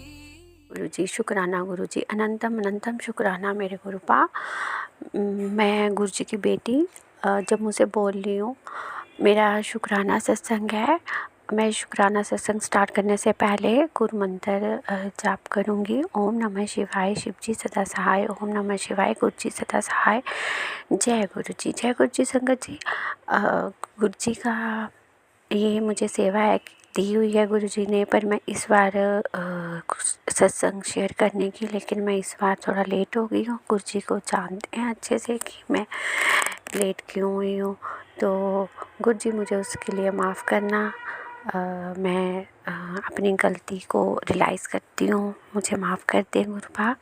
गुरुजी शुक्राना, गुरुजी अनंतम अनंतम शुक्राना मेरे गुरुपा। मैं गुरुजी की बेटी जम्मू से बोल रही हूँ। मेरा शुक्राना सत्संग है। मैं शुक्राना सत्संग स्टार्ट करने से पहले गुरु मंत्र जाप करूँगी। ओम नमः शिवाय, शिवजी सदा सहाय। ओम नमः शिवाय, गुरुजी सदा सहाय। जय गुरुजी, जय गुरुजी। संगत जी, गुरुजी का ये मुझे सेवा दी हुई है गुरुजी ने, पर मैं इस बार सत्संग शेयर करने की, लेकिन मैं इस बार थोड़ा लेट हो गई हूँ। गुरुजी को जानते हैं अच्छे से कि मैं लेट क्यों हुई हूँ, तो गुरुजी मुझे उसके लिए माफ़ करना। मैं अपनी गलती को रियलाइज़ करती हूँ, मुझे माफ़ कर दें गुरुपा।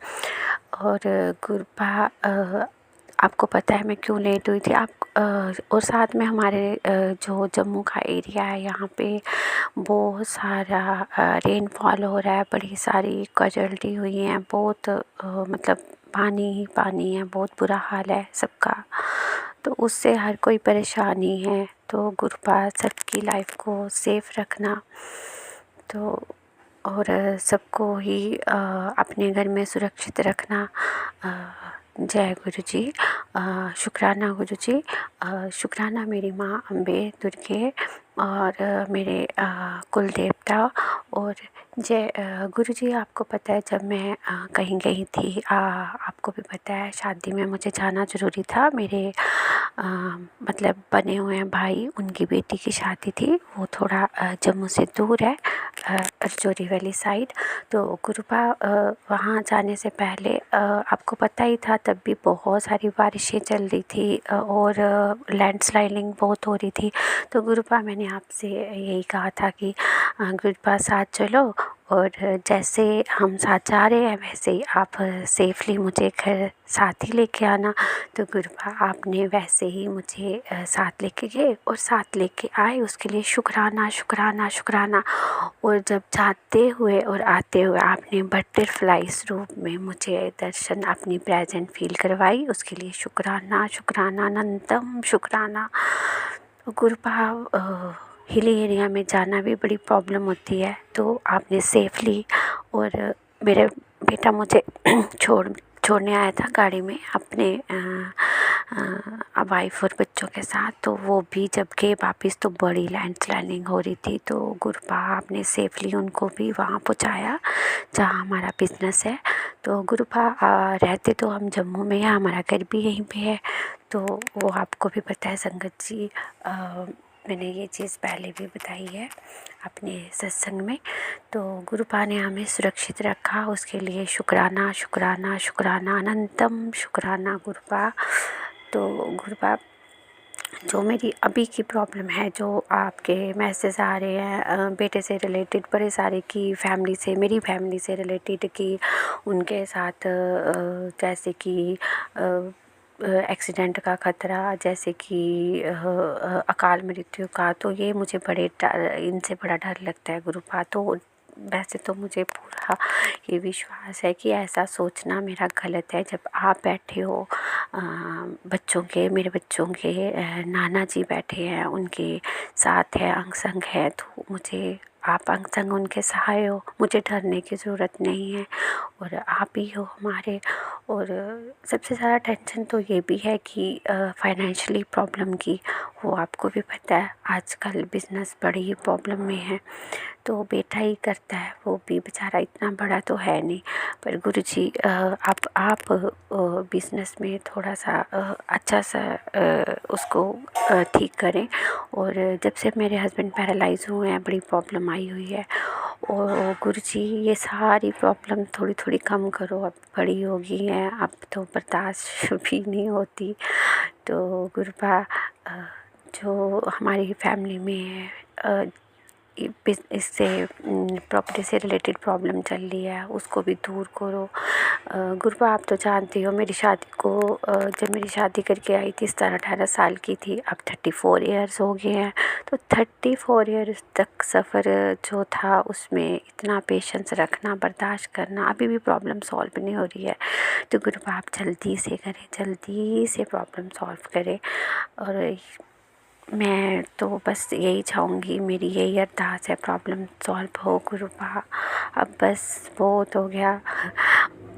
और गुरुपा आपको पता है मैं क्यों लेट हुई थी। और साथ में हमारे जो जम्मू का एरिया है यहाँ पे बहुत सारा रेनफॉल हो रहा है, बड़ी सारी कैजुअल्टी हुई हैं, बहुत मतलब पानी ही पानी है, बहुत बुरा हाल है सबका। तो उससे हर कोई परेशानी है, तो गुरुपा सबकी लाइफ को सेफ रखना, तो और सबको ही अपने घर में सुरक्षित रखना। जय गुरुजी। शुक्राना गुरुजी। शुक्राना मेरी माँ अम्बे दुर्गे और मेरे कुल देवता। और जय गुरुजी, आपको पता है जब मैं कहीं गई थी, आपको भी पता है शादी में मुझे जाना ज़रूरी था। मेरे मतलब बने हुए हैं भाई, उनकी बेटी की शादी थी, वो थोड़ा जम्मू से दूर है, रजौरी वैली साइड। तो गुरुपा वहाँ जाने से पहले आपको पता ही था तब भी बहुत सारी बारिशें चल रही थी और लैंडस्लाइडिंग बहुत हो रही थी। तो गुरुपा मैंने आपसे यही कहा था कि गुरुपा साथ चलो, और जैसे हम साथ जा रहे हैं वैसे ही आप सेफली मुझे घर साथ ही लेके आना। तो गुरुपा आपने वैसे ही मुझे साथ लेके गए और साथ लेके आए, उसके लिए शुक्राना शुक्राना शुक्राना। और जब जाते हुए और आते हुए आपने बटरफ्लाई रूप में मुझे दर्शन, अपनी प्रेजेंट फील करवाई, उसके लिए शुक्राना शुक्राना अनंतम शुक्राना। गुरुपा हिली एरिया में जाना भी बड़ी प्रॉब्लम होती है, तो आपने सेफली, और मेरे बेटा मुझे छोड़ छोड़ने आया था गाड़ी में अपने वाइफ और बच्चों के साथ। तो वो भी जब गए वापस तो बड़ी लैंडस्लाइडिंग हो रही थी, तो गुरुपा आपने सेफली उनको भी वहाँ पहुँचाया जहाँ हमारा बिजनेस है। तो गुरुपा रहते तो हम जम्मू में हैं, हमारा घर भी यहीं पे है, तो वो आपको भी पता है संगत जी। मैंने ये चीज़ पहले भी बताई है अपने सत्संग में। तो गुरुपा ने हमें सुरक्षित रखा, उसके लिए शुक्राना शुक्राना शुक्राना, अनंतम शुक्राना गुरुपा। तो गुरुपा, जो मेरी अभी की प्रॉब्लम है, जो आपके मैसेज आ रहे हैं बेटे से रिलेटेड बड़े सारे की फैमिली से, मेरी फैमिली से रिलेटेड कि उनके साथ जैसे कि एक्सीडेंट का ख़तरा, जैसे कि अकाल मृत्यु का, तो ये मुझे इनसे बड़ा डर लगता है गुरुपा। तो वैसे तो मुझे पूरा ये विश्वास है कि ऐसा सोचना मेरा गलत है। जब आप बैठे हो मेरे बच्चों के नाना जी बैठे हैं, उनके साथ है, अंग संग है, तो मुझे आप अंग संग उनके सहाय हो, मुझे डरने की ज़रूरत नहीं है, और आप ही हो हमारे। और सबसे ज़्यादा टेंशन तो ये भी है कि फाइनेंशियली प्रॉब्लम की, वो आपको भी पता है आजकल बिज़नेस बड़ी ही प्रॉब्लम में है। तो बेटा ही करता है, वो भी बेचारा इतना बड़ा तो है नहीं। पर गुरुजी आप बिज़नेस में थोड़ा सा अच्छा सा उसको ठीक करें। और जब से मेरे हस्बैंड पैरालाइज़ हुए हैं बड़ी प्रॉब्लम आई हुई है, और गुरुजी ये सारी प्रॉब्लम थोड़ी थोड़ी कम करो, अब बड़ी हो गई हैं, अब तो बर्दाश्त भी नहीं होती। तो गुरुपा, जो हमारी फैमिली में इससे प्रॉपर्टी से रिलेटेड प्रॉब्लम चल रही है, उसको भी दूर करो। गुरुपा, आप तो जानती हो मेरी शादी को जब मेरी शादी करके आई थी 17-18 साल की थी, अब 34 इयर्स हो गए हैं। तो 34 इयर्स तक सफ़र जो था उसमें इतना पेशेंस रखना, बर्दाश्त करना, अभी भी प्रॉब्लम सॉल्व नहीं हो रही है। तो गुरुपा आप जल्दी से करें, जल्दी से प्रॉब्लम सॉल्व करें। और मैं तो बस यही चाहूँगी, मेरी यही अरदास है, प्रॉब्लम सॉल्व हो गुरुपा। अब बस बहुत हो गया,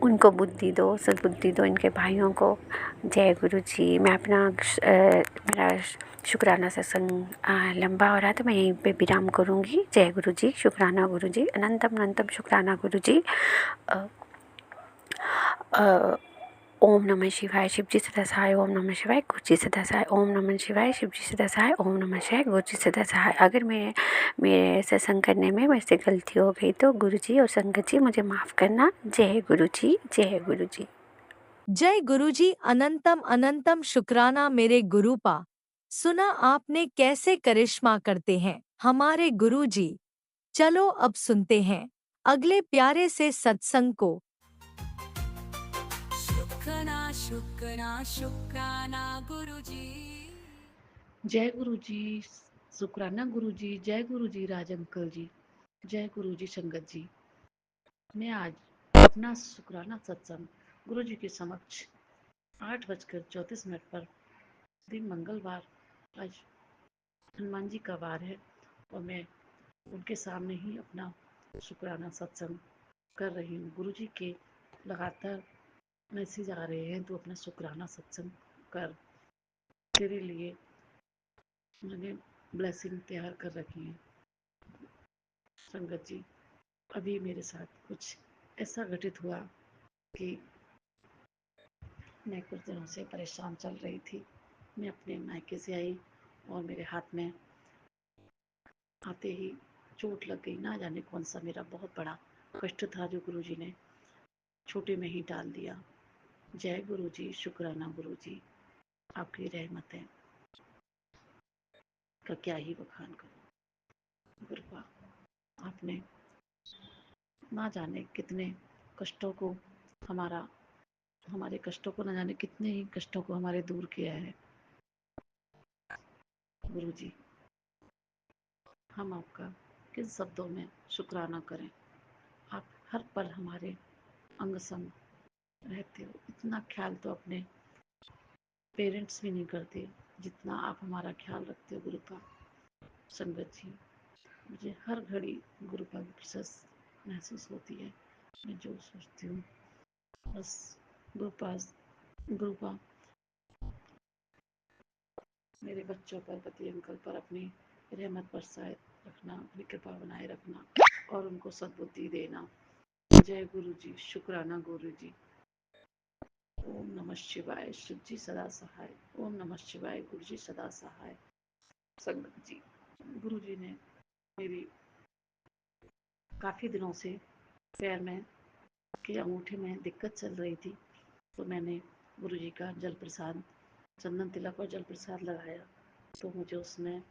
उनको बुद्धि दो, सद्बुद्धि दो इनके भाइयों को। जय गुरु जी। मैं मेरा शुक्राना सत्संग लंबा हो रहा है, तो मैं यहीं पे विराम करूँगी। जय गुरु जी, शुक्राना गुरु जी, अनंतम अनंतम शुक्राना गुरु जी। ओम नमः शिवाय, शिव जी सदा सहाय, ओम नमः शिवाय, गुरु जी सदा सहाय, ओम नमः शिवाय, शिव जी सदा सहाय, ओम नमः शिवाय, गुरु जी सदा सहाय। अगर मेरे सत्संग करने में मेरे से गलती हो गई तो गुरु जी और संगत जी मुझे माफ़ करना। जय गुरु जी, जय गुरु जी। जय गुरुजी, अनंतम अनंतम शुक्राना मेरे गुरुपा। सुना आपने कैसे करिश्मा करते हैं हमारे गुरुजी। चलो अब सुनते हैं अगले प्यारे से सत्संग को। शुक्राना शुक्राना शुक्राना गुरुजी। जय गुरु जी, शुक्राना गुरु जी, जय गुरु जी राज अंकल जी, जय गुरु जी संगत जी। मैं आज अपना शुक्राना सत्संग गुरु जी के समक्ष 8:34 पर दिन मंगलवार, आज हनुमान जी का वार है, और मैं उनके सामने ही अपना शुक्राना सत्संग कर रही हूँ। गुरु जी के लगातार मैसेज आ रहे हैं, तो अपना शुक्राना सत्संग कर, तेरे लिए मैंने ब्लेसिंग तैयार कर रखी है। संगत जी, अभी मेरे साथ कुछ ऐसा घटित हुआ कि मैं कुछ दिनों से परेशान चल रही थी। मैं अपने मायके से आई और मेरे हाथ में आते ही चोट लग गई। ना जाने कौन सा मेरा बहुत बड़ा कष्ट था जो गुरुजी ने छोटे में ही डाल दिया। जय गुरु जी, शुक्राना गुरु जी, आपकी रहमत है का क्या ही बखान करूं। गुरुपा, आपने ना जाने कितने कष्टों को हमारे कष्टों को न जाने कितने ही कष्टों को हमारे दूर किया है। गुरु जी, हम आपका किन शब्दों में शुक्राना करें। आप हर पल हमारे अंग संग रहते हो। इतना ख्याल तो अपने पेरेंट्स भी नहीं करते जितना आप हमारा ख्याल रखते हो। गुरुपा, संगत जी, मुझे हर घड़ी गुरुपा की प्रशंसा महसूस होती है। मैं जो सोचती हूँ बस गुरुपा मेरे बच्चों पर, पति अंकल पर अपनी रहमत बरसाए रखना, अपनी कृपा बनाए रखना और उनको सद्बुद्धि देना। जय गुरु जी, शुक्राना गुरु जी। ओम नमः शिवाय, शिव जी सदा सहाय। ओम नमः शिवाय, गुरु जी सदा सहाय। संगत जी, गुरु जी ने मेरी काफी दिनों से पैर में के अंगूठे में दिक्कत चल रही थी, तो मैंने गुरु जी का जल प्रसाद, चंदन तिलक और जल प्रसाद लगाया, तो मुझे उसमें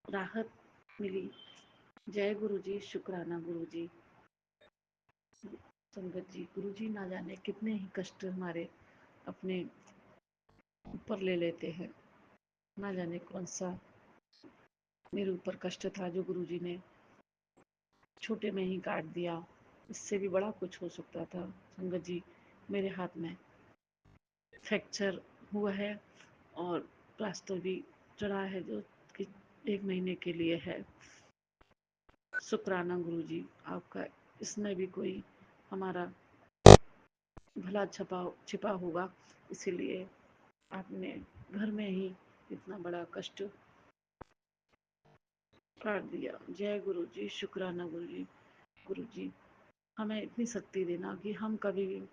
राहत मिली। जय गुरु जी, शुक्राना गुरु जी। संगत जी, गुरु जी ना जाने कितने ही कष्ट हमारे अपने ऊपर ले लेते हैं। ना जाने कौन सा मेरे ऊपर कष्ट था जो गुरु जी ने छोटे में ही काट दिया। इससे भी बड़ा कुछ हो सकता था। संगत जी, मेरे हाथ में फ्रैक्चर हुआ है और प्लास्टर भी चढ़ा है, जो कि 1 महीने के लिए है। शुक्राना गुरु जी, आपका इसमें भी कोई हमारा भला छिपा होगा, इसीलिए आपने घर में ही इतना बड़ा कष्ट काट दिया। जय गुरु जी, शुक्राना गुरु जी। गुरु जी, हमें इतनी शक्ति देना कि हम कभी भी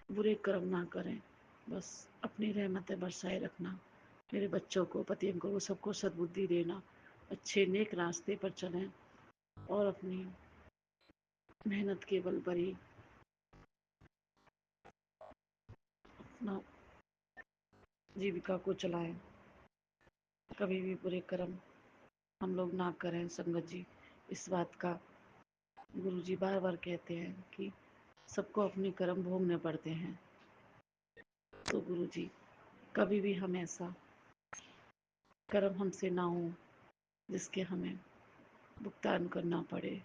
बुरे कर्म ना करें, बस अपनी रहमतें बरसाए रखना। मेरे बच्चों को, पतियों को, सबको सद्बुद्धि देना, अच्छे नेक रास्ते पर चलें और अपनी मेहनत के बल पर ही अपना जीविका को चलाएं। कभी भी बुरे कर्म हम लोग ना करें। संगत जी, इस बात का गुरु जी बार बार कहते हैं कि सबको अपने कर्म भोगने पड़ते हैं। तो गुरु जी, कभी भी हम ऐसा कर्म हमसे ना हो जिसके हमें भुगतान करना पड़े।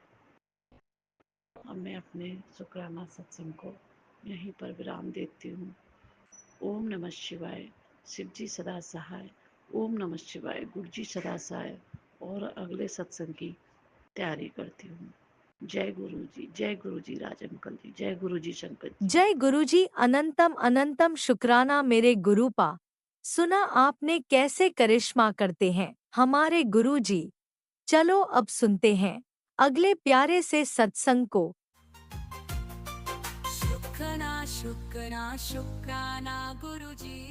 अब मैं अपने शुक्राना सत्संग को यहीं पर विराम देती हूँ। ओम नमः शिवाय, शिव जी सदा सहाय। ओम नमः शिवाय, गुरु जी सदा सहाय। और अगले सत्संग की तैयारी करती हूँ। जय गुरु जी राज अंकल जी, जय गुरु जी शंकर जी। जय गुरु जी, अनंतम अनंतम शुक्राना मेरे गुरुपा। सुना आपने कैसे करिश्मा करते हैं हमारे गुरु जी। चलो अब सुनते हैं अगले प्यारे से सत्संग को। शुक्राना गुरु जी।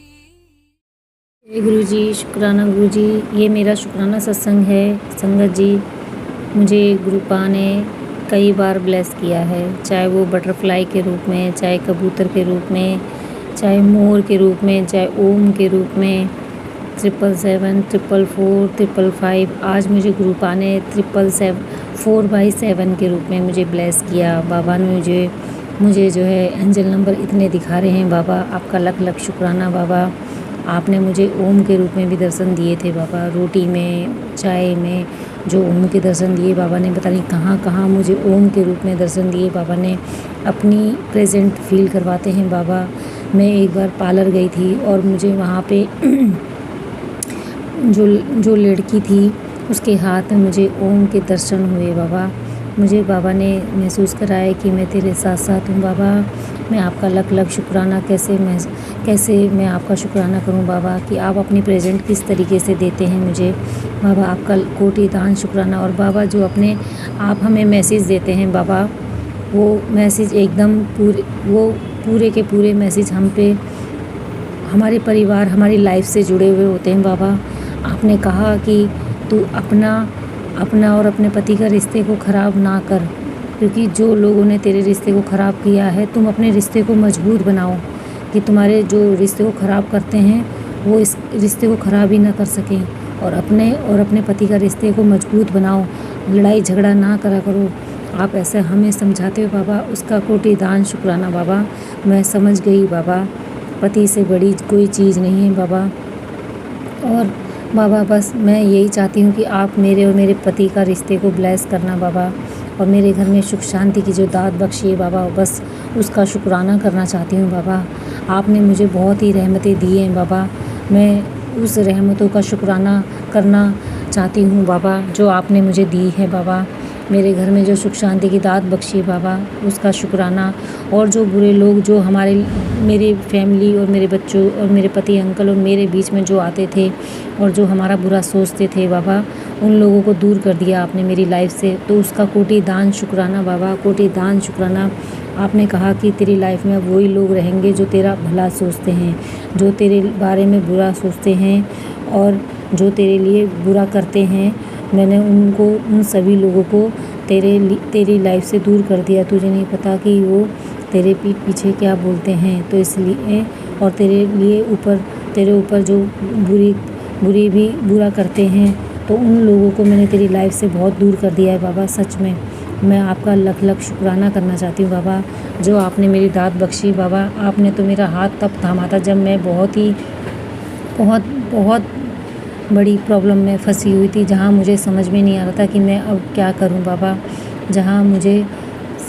जय गुरु जी, शुक्राना गुरु जी। ये मेरा शुक्राना सत्संग है। संगत जी, मुझे गुरुपा ने कई बार ब्लेस किया है, चाहे वो बटरफ्लाई के रूप में, चाहे कबूतर के रूप में, चाहे मोर के रूप में, चाहे ओम के रूप में। 777, 444, 555। आज मुझे गुरुपा ने 4/7 के रूप में मुझे ब्लेस किया। बाबा ने मुझे जो है एंजल नंबर इतने दिखा रहे हैं। बाबा, आपका लख लख शुक्राना। बाबा, आपने मुझे ओम के रूप में भी दर्शन दिए थे बाबा। रोटी में, चाय में जो ओम के दर्शन दिए बाबा ने, पता नहीं कहाँ कहाँ मुझे ओम के रूप में दर्शन दिए बाबा ने। अपनी प्रेजेंट फील करवाते हैं बाबा। मैं एक बार पार्लर गई थी और मुझे वहाँ पे जो लड़की थी उसके हाथ में मुझे ओम के दर्शन हुए बाबा। मुझे बाबा ने महसूस कराया कि मैं तेरे साथ साथ हूँ बाबा। मैं आपका लख लख शुक्राना कैसे मैं आपका शुक्राना करूँ बाबा कि आप अपनी प्रेजेंट किस तरीके से देते हैं मुझे बाबा। आपका कोटि दान शुक्राना। और बाबा, जो अपने आप हमें मैसेज देते हैं बाबा, वो मैसेज एकदम पूरे के पूरे मैसेज हम पे, हमारे परिवार, हमारी लाइफ से जुड़े हुए होते हैं बाबा। आपने कहा कि तू अपना और अपने पति का रिश्ते को ख़राब ना कर, क्योंकि जो लोगों ने तेरे रिश्ते को ख़राब किया है, तुम अपने रिश्ते को मजबूत बनाओ कि तुम्हारे जो रिश्ते को ख़राब करते हैं वो इस रिश्ते को ख़राब ही ना कर सकें। और अपने पति का रिश्ते को मजबूत बनाओ, लड़ाई झगड़ा ना करा करो। आप ऐसे हमें समझाते हो बाबा, उसका कोटि दान शुक्राना बाबा। मैं समझ गई बाबा, पति से बड़ी कोई चीज़ नहीं है बाबा। और बाबा, बस मैं यही चाहती हूँ कि आप मेरे और मेरे पति का रिश्ते को ब्लेस करना बाबा, और मेरे घर में सुख शांति की जो दात बख्शी है बाबा, बस उसका शुक्राना करना चाहती हूँ बाबा। आपने मुझे बहुत ही रहमतें दी हैं बाबा। मैं उस रहमतों का शुक्राना करना चाहती हूँ बाबा जो आपने मुझे दी है बाबा। मेरे घर में जो सुख शांति की दात बख्शी बाबा, उसका शुक्राना। और जो बुरे लोग जो मेरी फैमिली और मेरे बच्चों और मेरे पति अंकल और मेरे बीच में जो आते थे और जो हमारा बुरा सोचते थे बाबा, उन लोगों को दूर कर दिया आपने मेरी लाइफ से, तो उसका कोटि दान शुक्राना बाबा, कोटि दान शुक्राना। आपने कहा कि तेरी लाइफ में अब वही लोग रहेंगे जो तेरा भला सोचते हैं, जो तेरे बारे में बुरा सोचते हैं और जो तेरे लिए बुरा करते हैं। मैंने उन सभी लोगों को तेरी लाइफ से दूर कर दिया। तुझे नहीं पता कि वो तेरे पीठ पीछे क्या बोलते हैं, तो इसलिए और तेरे ऊपर जो बुरा करते हैं, तो उन लोगों को मैंने तेरी लाइफ से बहुत दूर कर दिया है बाबा। सच में मैं आपका लख लख शुक्राना करना चाहती हूँ बाबा, जो आपने मेरी दात बख्शी बाबा। आपने तो मेरा हाथ तब थामा था जब मैं बहुत बड़ी प्रॉब्लम में फंसी हुई थी, जहाँ मुझे समझ में नहीं आ रहा था कि मैं अब क्या करूँ बाबा। जहाँ मुझे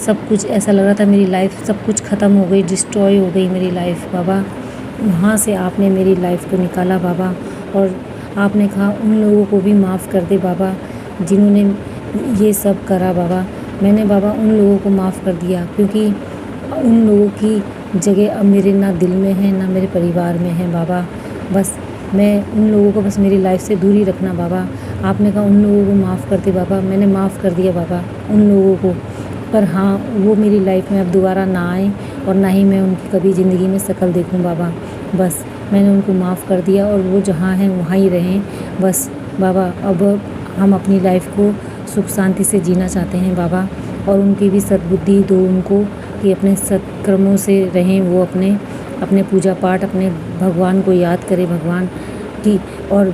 सब कुछ ऐसा लग रहा था मेरी लाइफ सब कुछ ख़त्म हो गई, डिस्ट्रॉय हो गई मेरी लाइफ बाबा। वहाँ से आपने मेरी लाइफ को निकाला बाबा, और आपने कहा उन लोगों को भी माफ़ कर दे बाबा जिन्होंने ये सब करा बाबा। मैंने बाबा उन लोगों को माफ़ कर दिया, क्योंकि उन लोगों की जगह अब मेरे ना दिल में है ना मेरे परिवार में है बाबा। बस मैं उन लोगों को बस मेरी लाइफ से दूरी रखना बाबा। आपने कहा उन लोगों को माफ़ कर दे बाबा, मैंने माफ़ कर दिया बाबा उन लोगों को। पर हाँ, वो मेरी लाइफ में अब दोबारा ना आए और ना ही मैं उनकी कभी ज़िंदगी में शक्ल देखूं बाबा। बस मैंने उनको माफ़ कर दिया और वो जहाँ हैं वहाँ ही रहें बस बाबा। अब हम अपनी लाइफ को सुख शांति से जीना चाहते हैं बाबा, और उनकी भी सद्बुद्धि दो उनको कि अपने सत्कर्मों से रहें, वो अपने पूजा पाठ, अपने भगवान को याद करें भगवान की। और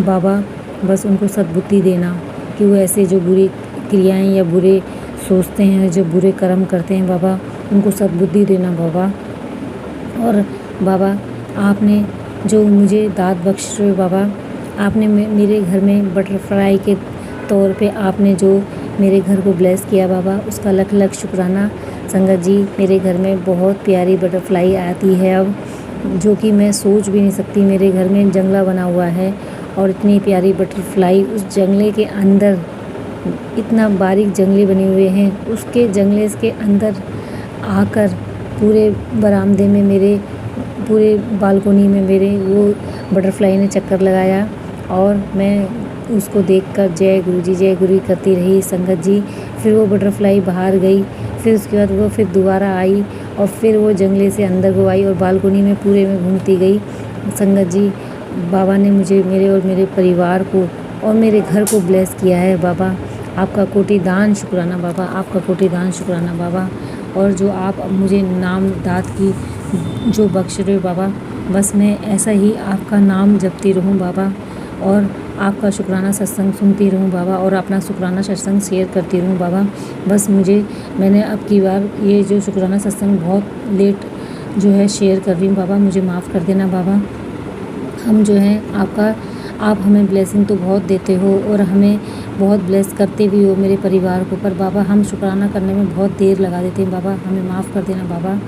बाबा बस उनको सद्बुद्धि देना कि वो ऐसे जो बुरी क्रियाएं या बुरे सोचते हैं, जो बुरे कर्म करते हैं बाबा, उनको सद्बुद्धि देना बाबा। और बाबा आपने जो मुझे दात बख्श रहे हो बाबा, आपने मेरे घर में बटरफ्लाई के तौर पे आपने जो मेरे घर को ब्लेस किया बाबा, उसका लख लख शुक्राना। संगत जी, मेरे घर में बहुत प्यारी बटरफ्लाई आती है अब, जो कि मैं सोच भी नहीं सकती। मेरे घर में जंगला बना हुआ है और इतनी प्यारी बटरफ्लाई उस जंगले के अंदर, इतना बारीक जंगले बने हुए हैं, उसके जंगले के अंदर आकर पूरे बरामदे में मेरे, पूरे बालकोनी में मेरे वो बटरफ्लाई ने चक्कर लगाया, और मैं उसको देखकर जय गुरु जी करती रही संगत जी। फिर वो बटरफ्लाई बाहर गई, फिर उसके बाद वो फिर दोबारा आई और फिर वो जंगले से अंदर को आई और बालकोनी में पूरे में घूमती गई। संगत जी, बाबा ने मुझे, मेरे और मेरे परिवार को और मेरे घर को ब्लेस किया है बाबा। आपका कोटि दान शुक्राना बाबा, आपका कोटि दान शुक्राना बाबा। और जो आप मुझे नाम दात की जो बख्श रहे हो बाबा, बस मैं ऐसा ही आपका नाम जपती रहूं बाबा, और आपका शुक्राना सत्संग सुनती रहूं बाबा, और अपना शुक्राना सत्संग शेयर करती रहूं बाबा। बस मैंने अब की बार ये जो शुक्राना सत्संग बहुत लेट जो है शेयर कर रही हूँ बाबा, मुझे माफ़ कर देना बाबा। हम जो हैं आप हमें ब्लेसिंग तो बहुत देते हो और हमें बहुत ब्लेस करते भी हो मेरे परिवार को, पर बाबा हम शुक्राना करने में बहुत देर लगा देते हैं बाबा, हमें माफ़ कर देना बाबा।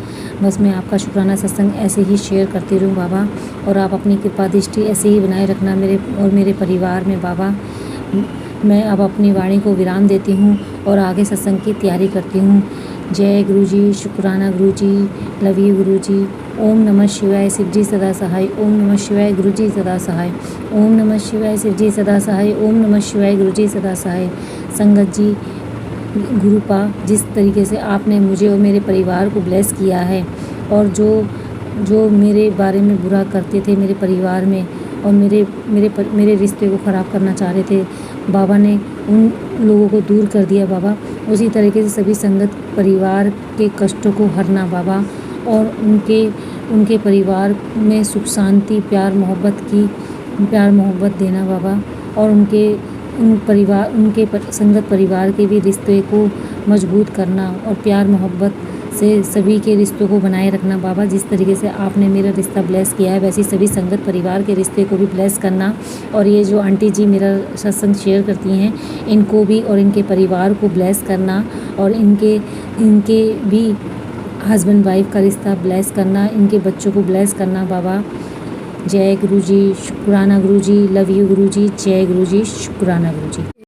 बस मैं आपका शुक्राना सत्संग ऐसे ही शेयर करती रहूँ बाबा, और आप अपनी कृपा दृष्टि ऐसे ही बनाए रखना मेरे और मेरे परिवार में बाबा। मैं अब अपनी वाणी को विराम देती हूँ और आगे सत्संग की तैयारी करती हूँ। जय गुरु जी, शुक्राना गुरु जी, लव यू गुरु जी। ओम नमः शिवाय, शिव जी सदा सहाय। ओम नमः शिवाय, गुरु जी सदा सहाय। ओम नमः शिवाय, शिव जी सदा सहाय। ओम नमः शिवाय, गुरु जी सदा सहाय। संगत जी, गुरुपा जिस तरीके से आपने मुझे और मेरे परिवार को ब्लेस किया है, और जो मेरे बारे में बुरा करते थे मेरे परिवार में और मेरे रिश्ते को ख़राब करना चाह रहे थे, बाबा ने उन लोगों को दूर कर दिया बाबा। उसी तरीके से सभी संगत परिवार के कष्टों को हरना बाबा, और उनके परिवार में सुख शांति प्यार मोहब्बत देना बाबा, और उनके संगत परिवार के भी रिश्ते को मजबूत करना और प्यार मोहब्बत से सभी के रिश्तों को बनाए रखना बाबा। जिस तरीके से आपने मेरा रिश्ता ब्लेस किया है, वैसे सभी संगत परिवार के रिश्ते को भी ब्लेस करना। और ये जो आंटी जी मेरा सत्संग शेयर करती हैं, इनको भी और इनके परिवार को ब्लेस करना, और इनके भी हस्बैंड वाइफ का रिश्ता ब्लेस करना, इनके बच्चों को ब्लेस करना बाबा। जय गुरु जी, शुक्राना गुरु जी, लव यू गुरु जी, जय गुरु जी, शुक्राना गुरु जी।